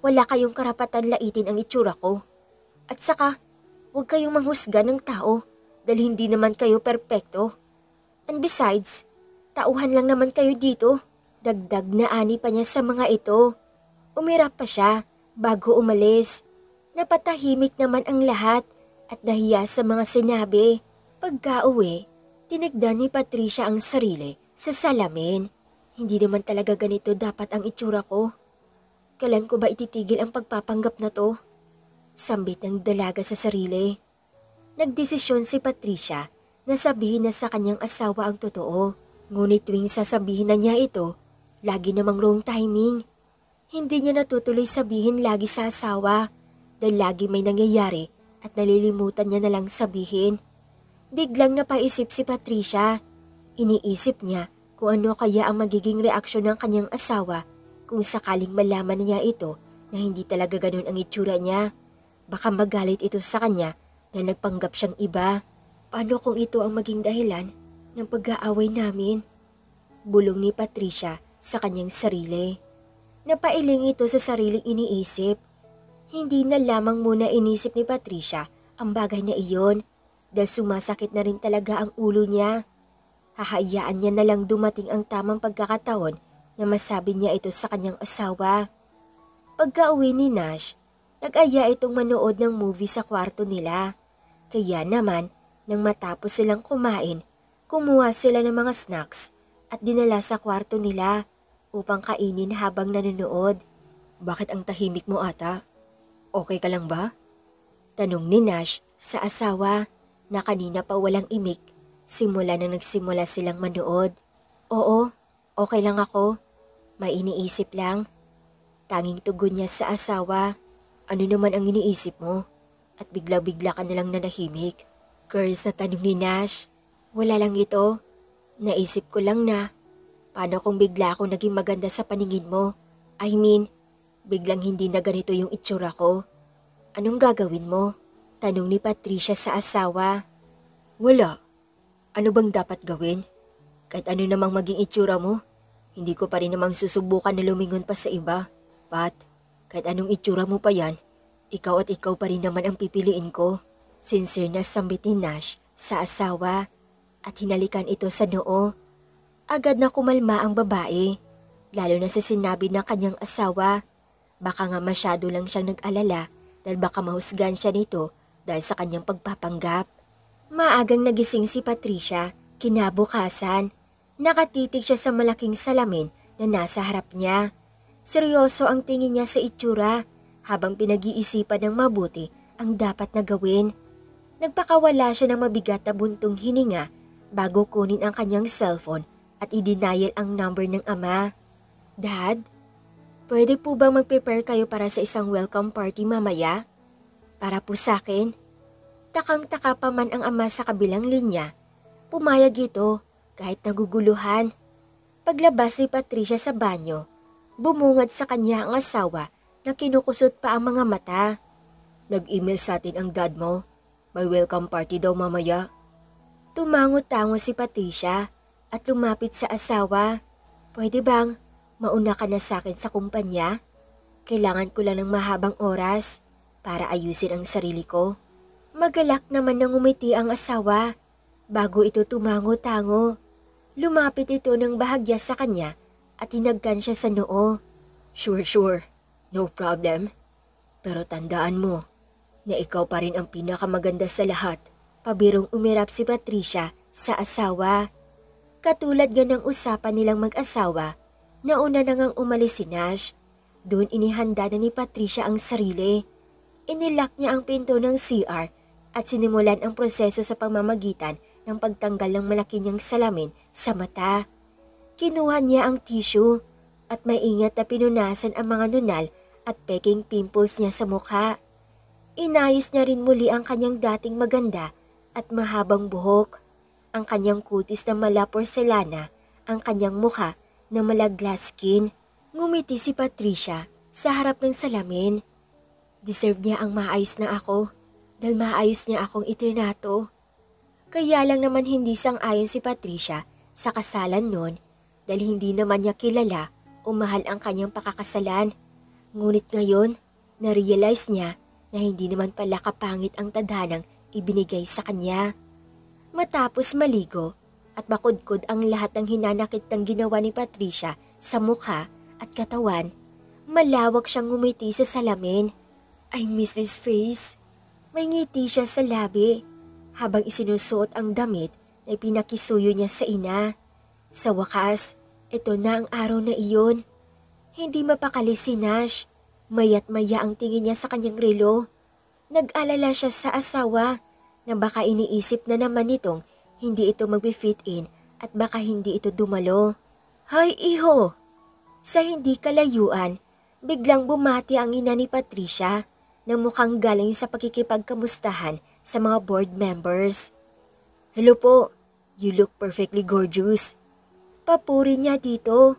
"Wala kayong karapatan laitin ang itsura ko. At saka, huwag kayong manghusga ng tao dahil hindi naman kayo perpekto. And besides, tauhan lang naman kayo dito." Dagdag na ani pa niya sa mga ito. Umirap pa siya bago umalis. Napatahimik naman ang lahat at nahiya sa mga sinabi. Pagka-uwi, tinignan ni Patricia ang sarili sa salamin. Hindi naman talaga ganito dapat ang itsura ko. Kailan ko ba ititigil ang pagpapanggap na to? Sambit ng dalaga sa sarili. Nagdesisyon si Patricia na sabihin na sa kanyang asawa ang totoo. Ngunit tuwing sasabihin na niya ito, lagi namang wrong timing. Hindi niya natutuloy sabihin lagi sa asawa dahil lagi may nangyayari at nalilimutan niya na lang sabihin. Biglang napaisip si Patricia. Iniisip niya kung ano kaya ang magiging reaksyon ng kanyang asawa kung sakaling malaman niya ito na hindi talaga ganun ang itsura niya. Baka magalit ito sa kanya dahil nagpanggap siyang iba. Paano kung ito ang maging dahilan ng pag-aaway namin? Bulong ni Patricia sa kanyang sarili. Napailing ito sa sariling iniisip. Hindi na lamang muna inisip ni Patricia ang bagay na iyon dahil sumasakit na rin talaga ang ulo niya. Hahayaan niya na lang dumating ang tamang pagkakataon na masabi niya ito sa kanyang asawa. Pagka-uwi ni Nash, nag-aya itong manood ng movie sa kwarto nila. Kaya naman, nang matapos silang kumain, kumuha sila ng mga snacks at dinala sa kwarto nila upang kainin habang nanonood. Bakit ang tahimik mo ata? Okay ka lang ba? Tanong ni Nash sa asawa na kanina pa walang imik simula nang nagsimula silang manood. Oo, okay lang ako. May iniisip lang. Tanging tugon niya sa asawa. Ano naman ang iniisip mo? At bigla-bigla ka nalang nanahimik. Girls na tanong ni Nash. Wala lang ito. Naisip ko lang na, paano kung bigla ako naging maganda sa paningin mo? I mean, biglang hindi na ganito yung itsura ko. Anong gagawin mo? Tanong ni Patricia sa asawa. Wala. Ano bang dapat gawin? Kahit ano namang maging itsura mo, hindi ko pa rin namang susubukan na lumingon pa sa iba. Pat, kahit anong itsura mo pa yan, ikaw at ikaw pa rin naman ang pipiliin ko. Sincere na sambit ni Nash sa asawa at hinalikan ito sa noo. Agad na kumalma ang babae, lalo na sa sinabi ng kanyang asawa. Baka nga masyado lang siyang nag-alala dahil baka mahusgan siya nito dahil sa kanyang pagpapanggap. Maagang nagising si Patricia, kinabukasan. Nakatitig siya sa malaking salamin na nasa harap niya. Seryoso ang tingin niya sa itsura habang pinag-iisipan ng mabuti ang dapat na gawin. Nagpakawala siya ng mabigat na buntong hininga bago kunin ang kanyang cellphone at i-denial ang number ng ama. Dad, pwede po bang mag-prepare kayo para sa isang welcome party mamaya? Para po sa akin. Takang-taka pa man ang ama sa kabilang linya. Pumayag ito kahit naguguluhan. Paglabas ni Patricia sa banyo, bumungad sa kanya ang asawa na kinukusot pa ang mga mata. Nag-email sa atin ang dad mo. May welcome party daw mamaya. Tumango-tango si Patricia at lumapit sa asawa. Pwede bang mauna ka na sa akin sa kumpanya? Kailangan ko lang ng mahabang oras para ayusin ang sarili ko. Magalak naman nang umiti ang asawa bago ito tumango-tango. Lumapit ito ng bahagya sa kanya at hinagkan siya sa noo. Sure. No problem. Pero tandaan mo na ikaw pa rin ang pinakamaganda sa lahat. Pabirong umirap si Patricia sa asawa. Katulad ganang usapan nilang mag-asawa, nauna na ngang umalis si Nash. Doon inihanda na ni Patricia ang sarili. Inilak niya ang pinto ng CR at sinimulan ang proseso sa pamamagitan ng pagtanggal ng malaki niyang salamin sa mata. Kinuha niya ang tissue at maingat na pinunasan ang mga nunal at peking pimples niya sa mukha. Inayos niya rin muli ang kanyang dating maganda at mahabang buhok, ang kanyang kutis na mala porselana, ang kanyang mukha na mala glass skin. Ngumiti si Patricia sa harap ng salamin. Deserve niya ang maayos na ako dahil maayos niya akong itrinato. Kaya lang naman hindi sang-ayon si Patricia sa kasalan nun dahil hindi naman niya kilala o mahal ang kanyang pakakasalan. Ngunit ngayon, na-realize niya na hindi naman pala kapangit ang tadhanang ibinigay sa kanya. Matapos maligo at makudkod ang lahat ng hinanakit ng ginawa ni Patricia sa mukha at katawan, malawak siyang ngumiti sa salamin. I miss this face. May ngiti siya sa labi habang isinusuot ang damit na pinakisuyo niya sa ina. Sa wakas, ito na ang araw na iyon. Hindi mapakali si Nash. Maya't maya ang tingin niya sa kanyang relo. Nag-alala siya sa asawa na baka iniisip na naman nitong hindi ito mag-fit in at baka hindi ito dumalo. Hay iho! Sa hindi kalayuan, biglang bumati ang ina ni Patricia na mukhang galing sa pakikipagkamustahan sa mga board members. Hello po, you look perfectly gorgeous. Papuri niya dito.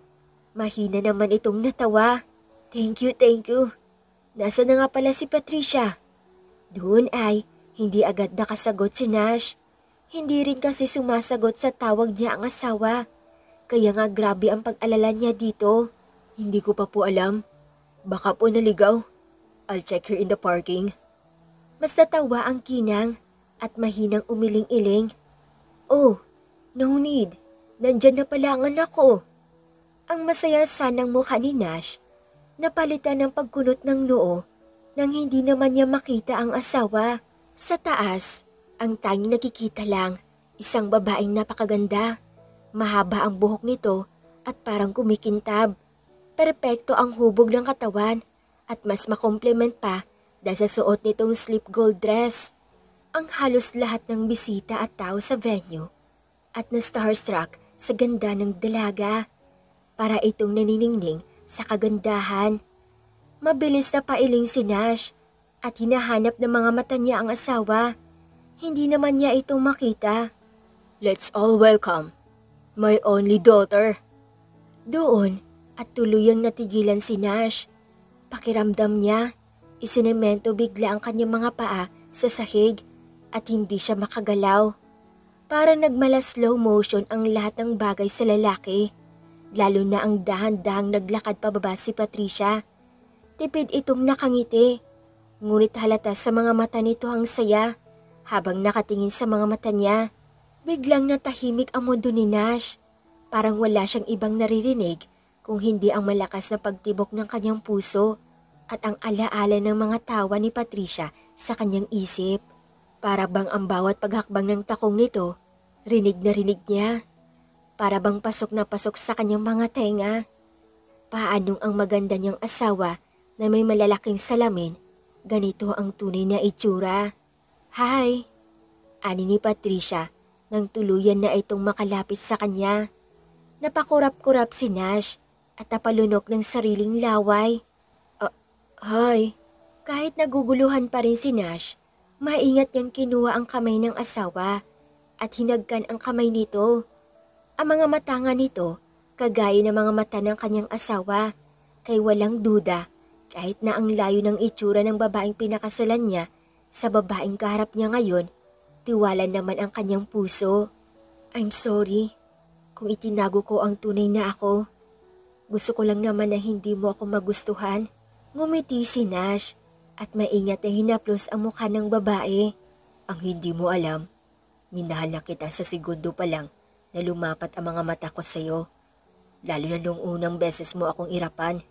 Mahina naman itong natawa. Thank you. Nasaan na nga pala si Patricia? Doon ay hindi agad nakasagot si Nash. Hindi rin kasi sumasagot sa tawag niya ang asawa. Kaya nga grabe ang pag-alala niya dito. Hindi ko pa po alam. Baka po naligaw. I'll check here in the parking. Mas natawa ang Kinang at mahinang umiling-iling. Oh, no need. Nandyan na pala ang anak ko. Ang masaya sanang mukha ni Nash, napalitan ng pagkunot ng noo nang hindi naman niya makita ang asawa. Sa taas, ang tanging nakikita lang, isang babaeng napakaganda. Mahaba ang buhok nito at parang kumikintab. Perpekto ang hubog ng katawan at mas makomplement pa dahil sa suot nitong slip gold dress. Ang halos lahat ng bisita at tao sa venue at na-starstruck sa ganda ng dalaga. Para itong naniningning sa kagandahan. Mabilis na pailing si Nash at hinahanap ng mga mata niya ang asawa. Hindi naman niya ito makita. Let's all welcome my only daughter. Doon at tuluyang natigilan si Nash. Pakiramdam niya, isinemento bigla ang kanyang mga paa sa sahig at hindi siya makagalaw. Parang nagmala slow motion ang lahat ng bagay sa lalaki. Lalo na ang dahan-dahang naglakad pababa si Patricia. Tipid itong nakangiti. Ngunit halata sa mga mata nito ang saya habang nakatingin sa mga mata niya. Biglang natahimik ang mundo ni Nash. Parang wala siyang ibang naririnig kung hindi ang malakas na pagtibok ng kanyang puso at ang alaala ng mga tawa ni Patricia sa kanyang isip. Para bang ang bawat paghakbang ng takong nito, rinig na rinig niya. Para bang pasok na pasok sa kanyang mga tenga. Paanong ang maganda niyang asawa na may malalaking salamin, ganito ang tunay na itsura. Hi! Ani ni Patricia nang tuluyan na itong makalapit sa kanya. Napakurap-kurap si Nash at napalunok ng sariling laway. Hi! Kahit naguguluhan pa rin si Nash, maingat niyang kinuha ang kamay ng asawa at hinagkan ang kamay nito. Ang mga mata nga nito, kagaya ng mga mata ng kanyang asawa, kay walang duda kahit na ang layo ng itsura ng babaeng pinakasalan niya sa babaeng kaharap niya ngayon, tiwala naman ang kanyang puso. I'm sorry kung itinago ko ang tunay na ako. Gusto ko lang naman na hindi mo ako magustuhan. Ngumiti si Nash at maingat na hinaplos ang mukha ng babae. Ang hindi mo alam, minahal na kita sa segundo pa lang na lumapat ang mga mata ko sa'yo, lalo na nung unang beses mo akong irapan.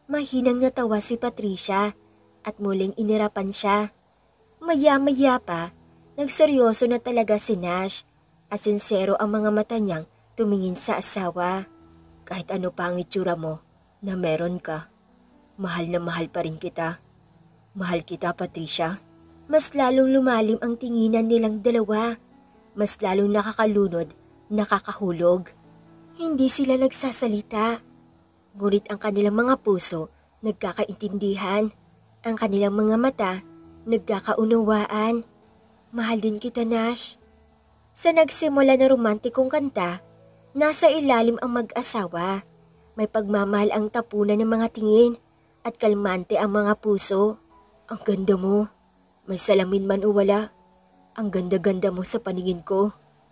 Mahinang natawa si Patricia at muling inirapan siya. Maya-maya pa, nagseryoso na talaga si Nash at sincero ang mga mata niyang tumingin sa asawa. Kahit ano pa ang itsura mo na meron ka, mahal na mahal pa rin kita. Mahal kita, Patricia. Mas lalong lumalim ang tinginan nilang dalawa. Mas lalong nakakalunod, nakakahulog. Hindi sila nagsasalita. Ngunit ang kanilang mga puso nagkakaintindihan. Ang kanilang mga mata nagkakaunawaan. Mahal din kita, Nash. Sa nagsimula na romantikong kanta, nasa ilalim ang mag-asawa. May pagmamahal ang tapunan ng mga tingin at kalmante ang mga puso. Ang ganda mo. May salamin man o wala. Ang ganda-ganda mo sa paningin ko.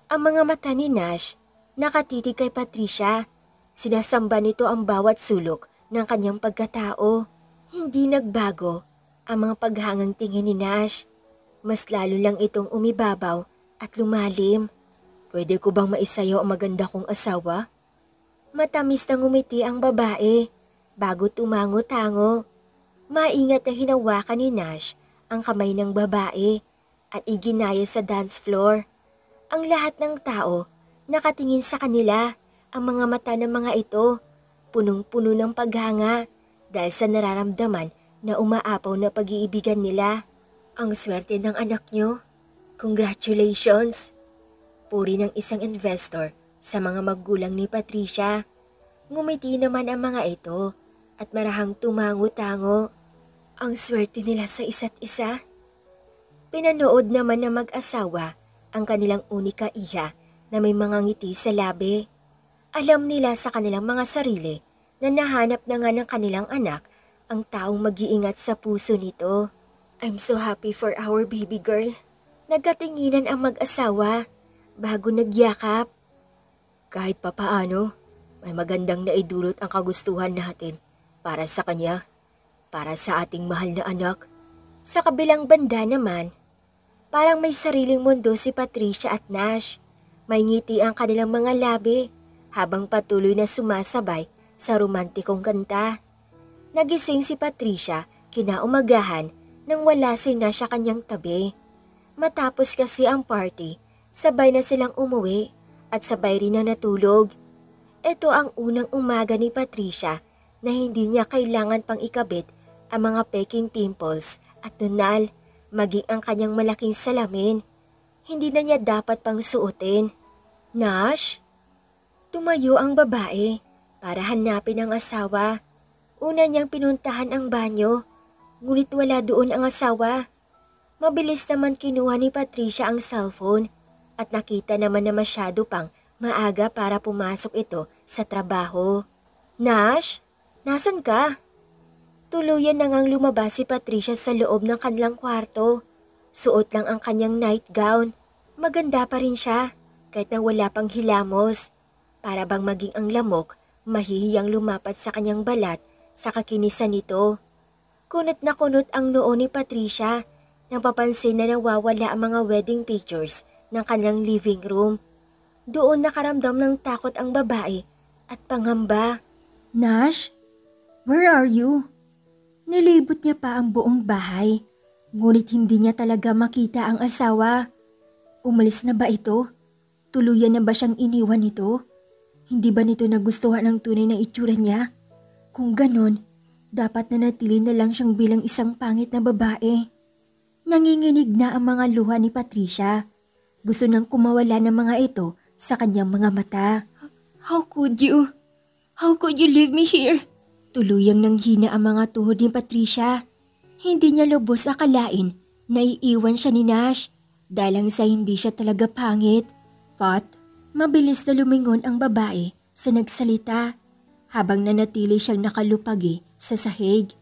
Ang mga mata ni Nash nakatitig kay Patricia. Sinasamba nito ang bawat sulok ng kanyang pagkatao. Hindi nagbago ang mga paghangang tingin ni Nash. Mas lalo lang itong umibabaw at lumalim. Pwede ko bang maisayaw ang maganda kong asawa? Matamis na ngumiti ang babae bago tumango-tango. Maingat na hinawakan ni Nash ang kamay ng babae at iginaya sa dance floor. Ang lahat ng tao nakatingin sa kanila. Ang mga mata ng mga ito punong-puno ng paghanga dahil sa nararamdaman na umaapaw na pag-iibigan nila. Ang swerte ng anak nyo. Congratulations! Puri ng isang investor sa mga magulang ni Patricia. Ngumiti naman ang mga ito at marahang tumango-tango. Ang swerte nila sa isa't isa. Pinanood naman ng mag-asawa ang kanilang unika iha na may mga ngiti sa labi. Alam nila sa kanilang mga sarili na nahanap na nga ng kanilang anak ang taong mag-iingat sa puso nito. I'm so happy for our baby girl. Nagkatinginan ang mag-asawa bago nagyakap. Kahit papaano, may magandang naidulot ang kagustuhan natin para sa kanya, para sa ating mahal na anak. Sa kabilang banda naman, parang may sariling mundo si Patricia at Nash. May ngiti ang kanilang mga labi habang patuloy na sumasabay sa romantikong kanta. Nagising si Patricia kinaumagahan nang wala si Nash sa kanyang tabi. Matapos kasi ang party, sabay na silang umuwi at sabay rin na natulog. Ito ang unang umaga ni Patricia na hindi niya kailangan pang ikabit ang mga peking pimples at tunal, maging ang kanyang malaking salamin. Hindi na niya dapat pang suotin. Nash? Tumayo ang babae para hanapin ang asawa. Una niyang pinuntahan ang banyo, ngunit wala doon ang asawa. Mabilis naman kinuha ni Patricia ang cellphone at nakita naman na masyado pang maaga para pumasok ito sa trabaho. Nash? Nasaan ka? Tuluyan na ngang lumabas si Patricia sa loob ng kanilang kwarto. Suot lang ang kanyang nightgown. Maganda pa rin siya kahit na wala pang hilamos. Para bang maging ang lamok, mahihiyang lumapat sa kanyang balat sa kakinisan nito. Kunot na kunot ang noo ni Patricia nang papansin na nawawala ang mga wedding pictures ng kanilang living room. Doon nakaramdam ng takot ang babae at pangamba. Nash, where are you? Nilibot niya pa ang buong bahay, ngunit hindi niya talaga makita ang asawa. Umalis na ba ito? Tuluyan na ba siyang iniwan nito? Hindi ba nito nagustuhan ang tunay na itsura niya? Kung ganon, dapat nanatili na lang siyang bilang isang pangit na babae. Nanginginig na ang mga luha ni Patricia. Gusto nang kumawala ng mga ito sa kanyang mga mata. How could you? How could you leave me here? Tuluyang nanghina ang mga tuhod ni Patricia. Hindi niya lubos akalain na iiwan siya ni Nash dahil lang sa hindi siya talaga pangit. Pat, mabilis na lumingon ang babae sa nagsalita habang nanatili siyang nakalupagi sa sahig.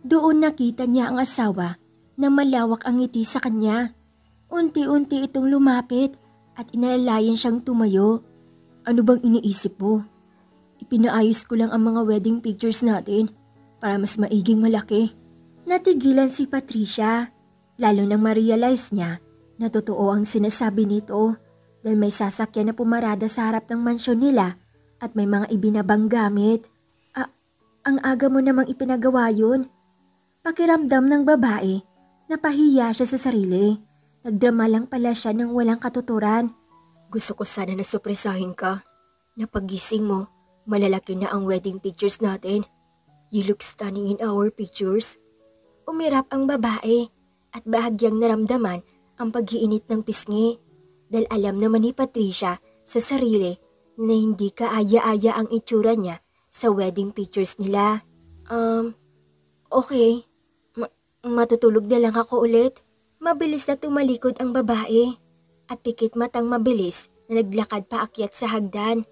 Doon nakita niya ang asawa na malawak ang ngiti sa kanya. Unti-unti itong lumapit at inalalayan siyang tumayo. Ano bang iniisip mo? Ipinaayos ko lang ang mga wedding pictures natin para mas maiging malaki. Natigilan si Patricia, lalo nang ma-realize niya na totoo ang sinasabi nito dahil may sasakyan na pumarada sa harap ng mansyon nila at may mga ibinabang gamit. Ang aga mo namang ipinagawa yun. Pakiramdam ng babae, napahiya siya sa sarili. Nagdrama lang pala siya ng walang katuturan. Gusto ko sana na supresahin ka. Na paggising mo, malalaki na ang wedding pictures natin. You look stunning in our pictures. Umirap ang babae at bahagyang naramdaman ang pag-iinit ng pisngi dahil alam naman ni Patricia sa sarili na hindi kaaya-aya ang itsura niya sa wedding pictures nila. Okay. Matutulog na lang ako ulit. Mabilis na tumalikod ang babae at pikit matang mabilis na naglakad paakyat sa hagdan.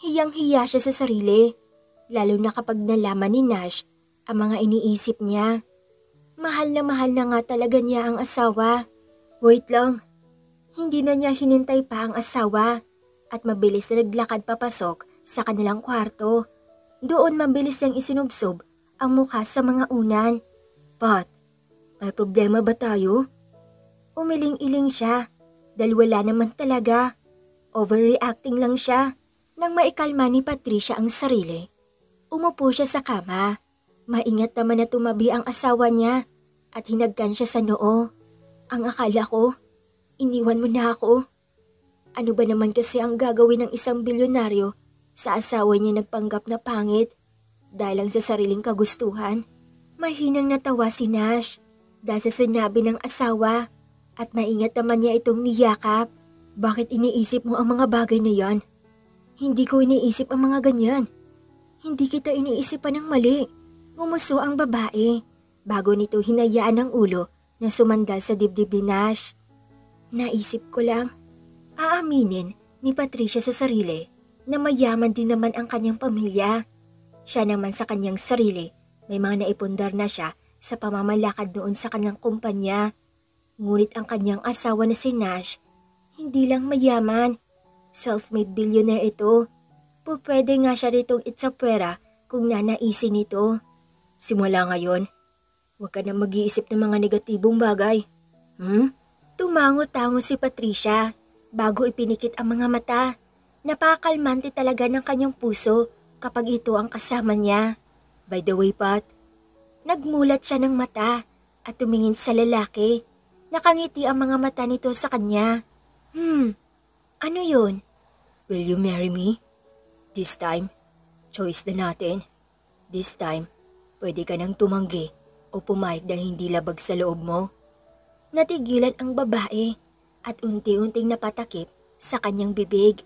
Hiyang-hiya siya sa sarili, lalo na kapag nalaman ni Nash ang mga iniisip niya. Mahal na nga talaga niya ang asawa. Wait lang, hindi na niya hinintay pa ang asawa at mabilis na naglakad papasok sa kanilang kwarto. Doon mabilis niyang isinubsob ang mukha sa mga unan. Pat, may problema ba tayo? Umiling-iling siya dahil wala naman talaga. Overreacting lang siya. Nang maikalma ni Patricia ang sarili, umupo siya sa kama. Maingat naman na tumabi ang asawa niya at hinagkan siya sa noo. Ang akala ko, iniwan mo na ako. Ano ba naman kasi ang gagawin ng isang bilyonaryo sa asawa niya nagpanggap na pangit dahil lang sa sariling kagustuhan? Mahinang natawa si Nash dahil sa sinabi ng asawa at maingat naman niya itong niyakap. Bakit iniisip mo ang mga bagay na yan? Hindi ko iniisip ang mga ganyan. Hindi kita iniisipan ng mali. Ngumuso ang babae bago nito hinayaan ang ulo na sumandal sa dibdib ni Nash. Naisip ko lang, aaminin ni Patricia sa sarili na mayaman din naman ang kanyang pamilya. Siya naman sa kanyang sarili, may mga naipundar na siya sa pamamalakad noon sa kanyang kumpanya. Ngunit ang kanyang asawa na si Nash, hindi lang mayaman, Self-made billionaire ito. Pwede nga siya ritong itsapwera kung nanaisin nito. Simula ngayon, huwag ka na mag-iisip ng mga negatibong bagay. Tumango-tango si Patricia bago ipinikit ang mga mata. Napakalmante talaga ng kanyang puso kapag ito ang kasama niya. By the way, Pat, nagmulat siya ng mata at tumingin sa lalaki. Nakangiti ang mga mata nito sa kanya. Ano yun? Will you marry me? This time, choice na natin. This time, pwede ka nang tumanggi o pumayag na hindi labag sa loob mo. Natigilan ang babae at unti-unting napatakip sa kanyang bibig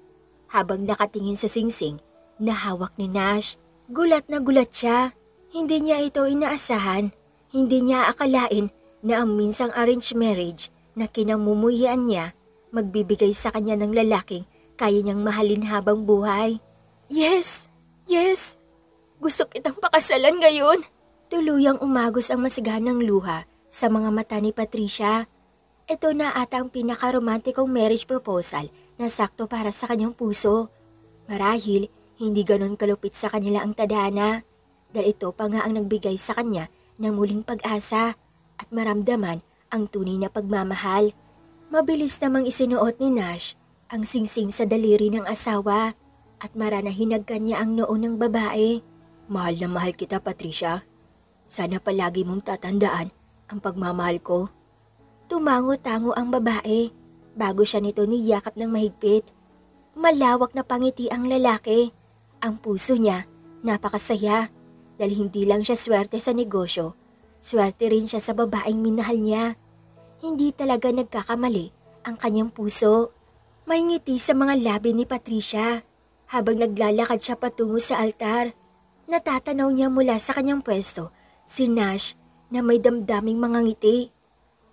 habang nakatingin sa singsing na hawak ni Nash. Gulat na gulat siya. Hindi niya ito inaasahan. Hindi niya akalain na ang minsang arranged marriage na kinamumuhian niya magbibigay sa kanya ng lalaking kaya niyang mahalin habang buhay. Yes! Yes! Gusto kitang pakasalan ngayon! Tuluyang umagos ang masiganang luha sa mga mata ni Patricia. Ito na ata ang pinakaromantikong marriage proposal na sakto para sa kanyang puso. Marahil, hindi ganon kalupit sa kanila ang tadhana dahil ito pa nga ang nagbigay sa kanya ng muling pag-asa at maramdaman ang tunay na pagmamahal. Mabilis namang isinuot ni Nash ang singsing sa daliri ng asawa at maranahinagkan niya ang noo ng babae. Mahal na mahal kita, Patricia. Sana palagi mong tatandaan ang pagmamahal ko. Tumango-tango ang babae bago siya nito niyakap ng mahigpit. Malawak na pangiti ang lalaki. Ang puso niya napakasaya dahil hindi lang siya swerte sa negosyo, swerte rin siya sa babaeng minahal niya. Hindi talaga nagkakamali ang kanyang puso. May ngiti sa mga labi ni Patricia habang naglalakad siya patungo sa altar. Natatanaw niya mula sa kanyang pwesto si Nash na may damdaming mga ngiti.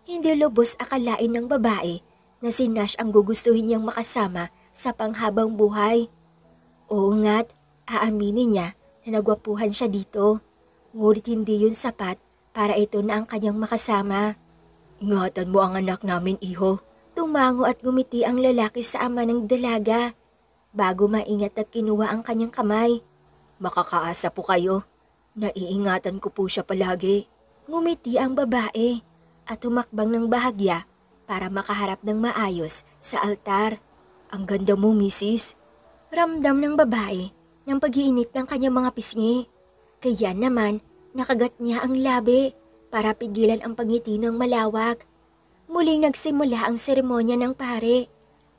Hindi lubos akalain ng babae na si Nash ang gugustuhin niyang makasama sa panghabang buhay. Oo nga't aaminin niya na nagwapuhan siya dito. Ngunit hindi yun sapat para ito na ang kanyang makasama. Ingatan mo ang anak namin, iho. Tumango at gumiti ang lalaki sa ama ng dalaga bago maingat at kinuha ang kanyang kamay. Makakaasa po kayo. Naiingatan ko po siya palagi. Ngumiti ang babae at tumakbang ng bahagya para makaharap ng maayos sa altar. Ang ganda mo, misis. Ramdam ng babae ng pag-iinit ng kanyang mga pisngi. Kaya naman nakagat niya ang labi para pigilan ang pangiti ng malawak. Muling nagsimula ang seremonya ng pare.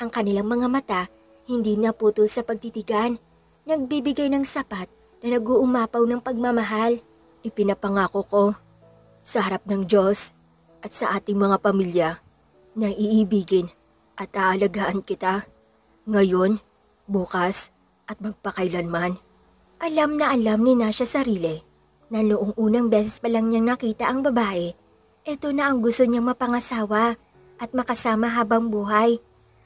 Ang kanilang mga mata hindi naputol sa pagtitigan, nagbibigay ng sapat na nag-uumapaw ng pagmamahal. Ipinapangako ko sa harap ng Diyos at sa ating mga pamilya na iibigin at aalagaan kita ngayon, bukas at magpakailanman. Alam na alam ni Nash sa sarili na noong unang beses pa lang niyang nakita ang babae, ito na ang gusto niyang mapangasawa at makasama habang buhay.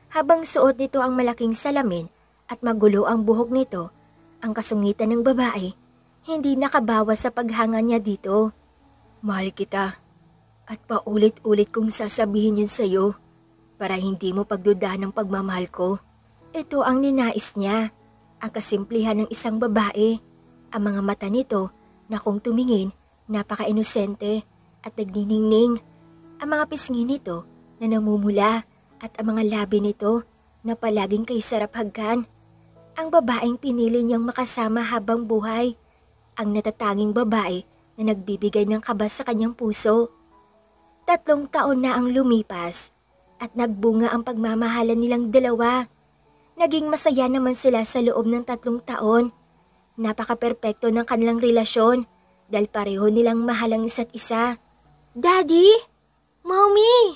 Habang suot nito ang malaking salamin at magulo ang buhok nito, ang kasungitan ng babae hindi nakabawas sa paghanga niya dito. Mahal kita at paulit-ulit kong sasabihin yun sa'yo para hindi mo pagdudahan ng pagmamahal ko. Ito ang ninais niya, ang kasimplihan ng isang babae. Ang mga mata nito na kung tumingin napaka-inosente at nagniningning. Ang mga pisngi nito na namumula at ang mga labi nito na palaging kay sarap hagkan. Ang babaeng pinili niyang makasama habang buhay. Ang natatanging babae na nagbibigay ng kaba sa kanyang puso. 3 taon na ang lumipas at nagbunga ang pagmamahalan nilang dalawa. Naging masaya naman sila sa loob ng 3 taon. Napaka-perpekto ng kanilang relasyon dahil pareho nilang mahal ang isa't isa. Daddy! Mommy!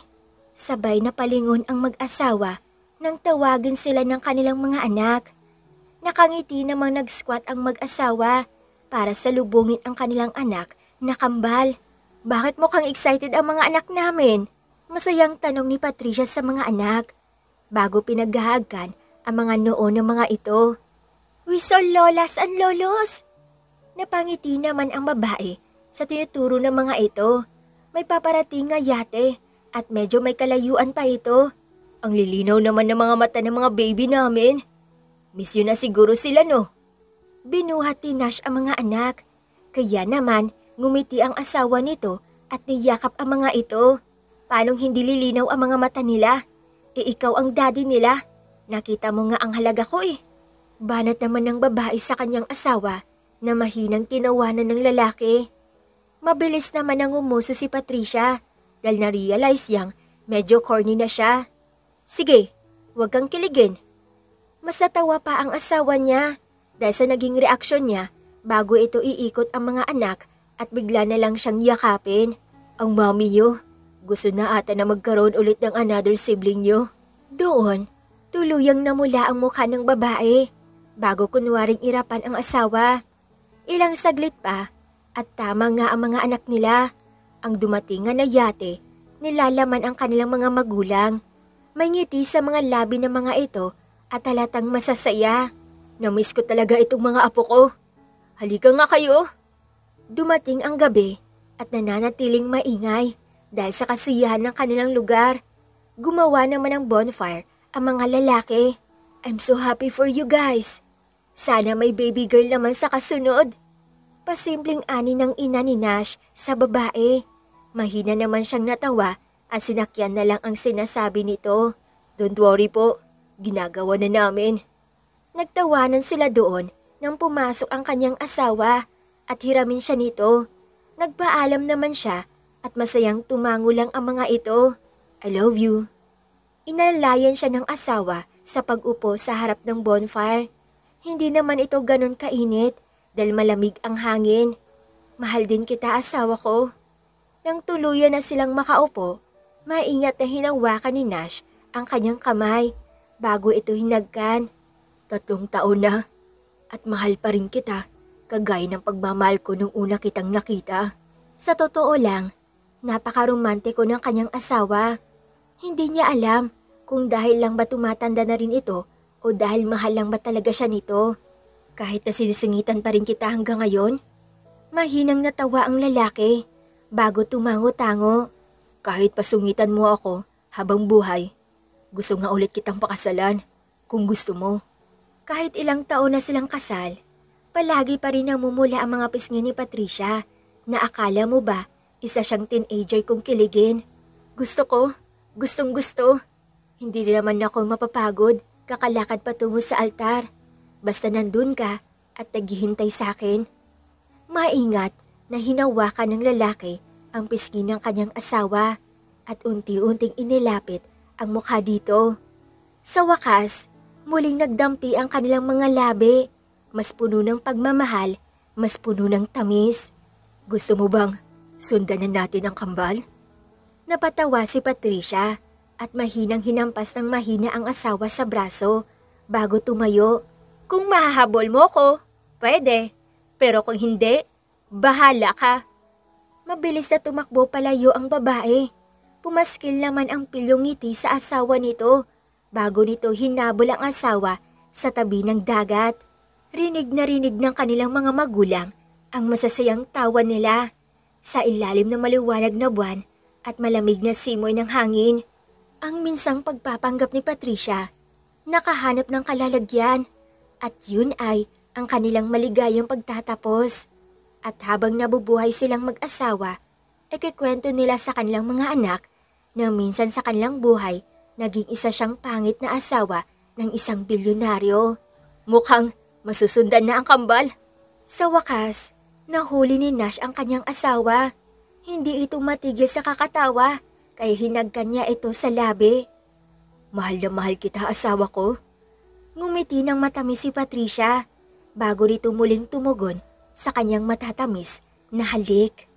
Sabay na palingon ang mag-asawa nang tawagin sila ng kanilang mga anak. Nakangiti namang nag-squat ang mag-asawa para salubungin ang kanilang anak na kambal. Bakit mukhang excited ang mga anak namin? Masayang tanong ni Patricia sa mga anak bago pinaghahagkan ang mga noo ng mga ito. We saw lolas and lolos. Napangiti naman ang babae sa tinuturo ng mga ito. May paparating nga yate at medyo may kalayuan pa ito. Ang lilinaw naman ng mga mata ng mga baby namin. Miss you na siguro sila, no? Binuhat ni Nash ang mga anak. Kaya naman, ngumiti ang asawa nito at niyakap ang mga ito. Paanong hindi lilinaw ang mga mata nila? Ikaw ang daddy nila. Nakita mo nga ang halaga ko eh. Banat naman ng babae sa kanyang asawa na mahinang tinawanan ng lalaki. Mabilis naman ang umuso si Patricia dahil na-realize niyang medyo corny na siya. Sige, huwag kang kiligin. Mas natawa pa ang asawa niya dahil sa naging reaksyon niya bago ito iikot ang mga anak at bigla na lang siyang yakapin. Ang mami niyo, gusto na ata na magkaroon ulit ng another sibling niyo. Doon, tuluyang namula ang mukha ng babae bago kunwaring irapan ang asawa. Ilang saglit pa at tama nga ang mga anak nila. Ang dumating nga na yate, nilalaman ang kanilang mga magulang. May ngiti sa mga labi ng mga ito at halatang masasaya. Namiss ko talaga itong mga apo ko. Halika nga kayo. Dumating ang gabi at nananatiling maingay dahil sa kasiyahan ng kanilang lugar. Gumawa naman ng bonfire ang mga lalaki. I'm so happy for you guys. Sana may baby girl naman sa kasunod. Pasimpleng ani ng ina ni Nash sa babae. Mahina naman siyang natawa at sinakyan na lang ang sinasabi nito. Don't worry po, ginagawa na namin. Nagtawanan sila doon nang pumasok ang kanyang asawa at hiramin siya nito. Nagpaalam naman siya at masayang tumango lang ang mga ito. I love you. Inalalayan siya ng asawa sa pag-upo sa harap ng bonfire. Hindi naman ito ganun kainit dahil malamig ang hangin. Mahal din kita asawa ko. Nang tuluyan na silang makaupo, maingat na hinawakan ni Nash ang kanyang kamay bago ito hinagkan. 3 taon na at mahal pa rin kita kagaya ng pagmamahal ko nung una kitang nakita. Sa totoo lang, napakaromantiko ng kanyang asawa. Hindi niya alam kung dahil lang ba tumatanda na rin ito o dahil mahal lang ba talaga siya nito. Kahit na sinusungitan pa rin kita hanggang ngayon, mahinang natawa ang lalaki bago tumango-tango. Kahit pasungitan mo ako habang buhay, gusto nga ulit kitang pakasalan kung gusto mo. Kahit ilang taon na silang kasal, palagi pa rin namumula ang mga pisngi ni Patricia na akala mo ba isa siyang teenager kung kiligin. Gusto ko, gustong gusto. Hindi rin naman ako mapapagod kakalakad patungo sa altar. Basta nandun ka at naghihintay sa akin. Maingat na hinawakan ng lalaki ang pisngi ng kanyang asawa at unti-unting inilapit ang mukha dito. Sa wakas, muling nagdampi ang kanilang mga labi. Mas puno ng pagmamahal, mas puno ng tamis. Gusto mo bang sundan na natin ang kambal? Napatawa si Patricia at mahinang hinampas ng mahina ang asawa sa braso bago tumayo. Kung mahahabol mo ko, pwede. Pero kung hindi, bahala ka. Mabilis na tumakbo palayo ang babae. Pumaskil naman ang pilyong ngiti sa asawa nito bago nito hinabol ang asawa sa tabi ng dagat. Rinig ng kanilang mga magulang ang masasayang tawa nila sa ilalim ng maliwanag na buwan at malamig na simoy ng hangin. Ang minsang pagpapanggap ni Patricia, nakahanap ng kalalagyan at yun ay ang kanilang maligayang pagtatapos. At habang nabubuhay silang mag-asawa, ikikwento nila sa kanilang mga anak na minsan sa kanilang buhay naging isa siyang pangit na asawa ng isang bilyonaryo. Mukhang masusundan na ang kambal. Sa wakas, nahuli ni Nash ang kanyang asawa. Hindi ito matigil sa kakatawa kaya hinagkan niya ito sa labi. Mahal na mahal kita asawa ko. Ngumiti ng matamis si Patricia bago nito muling tumugon sa kanyang matatamis na halik.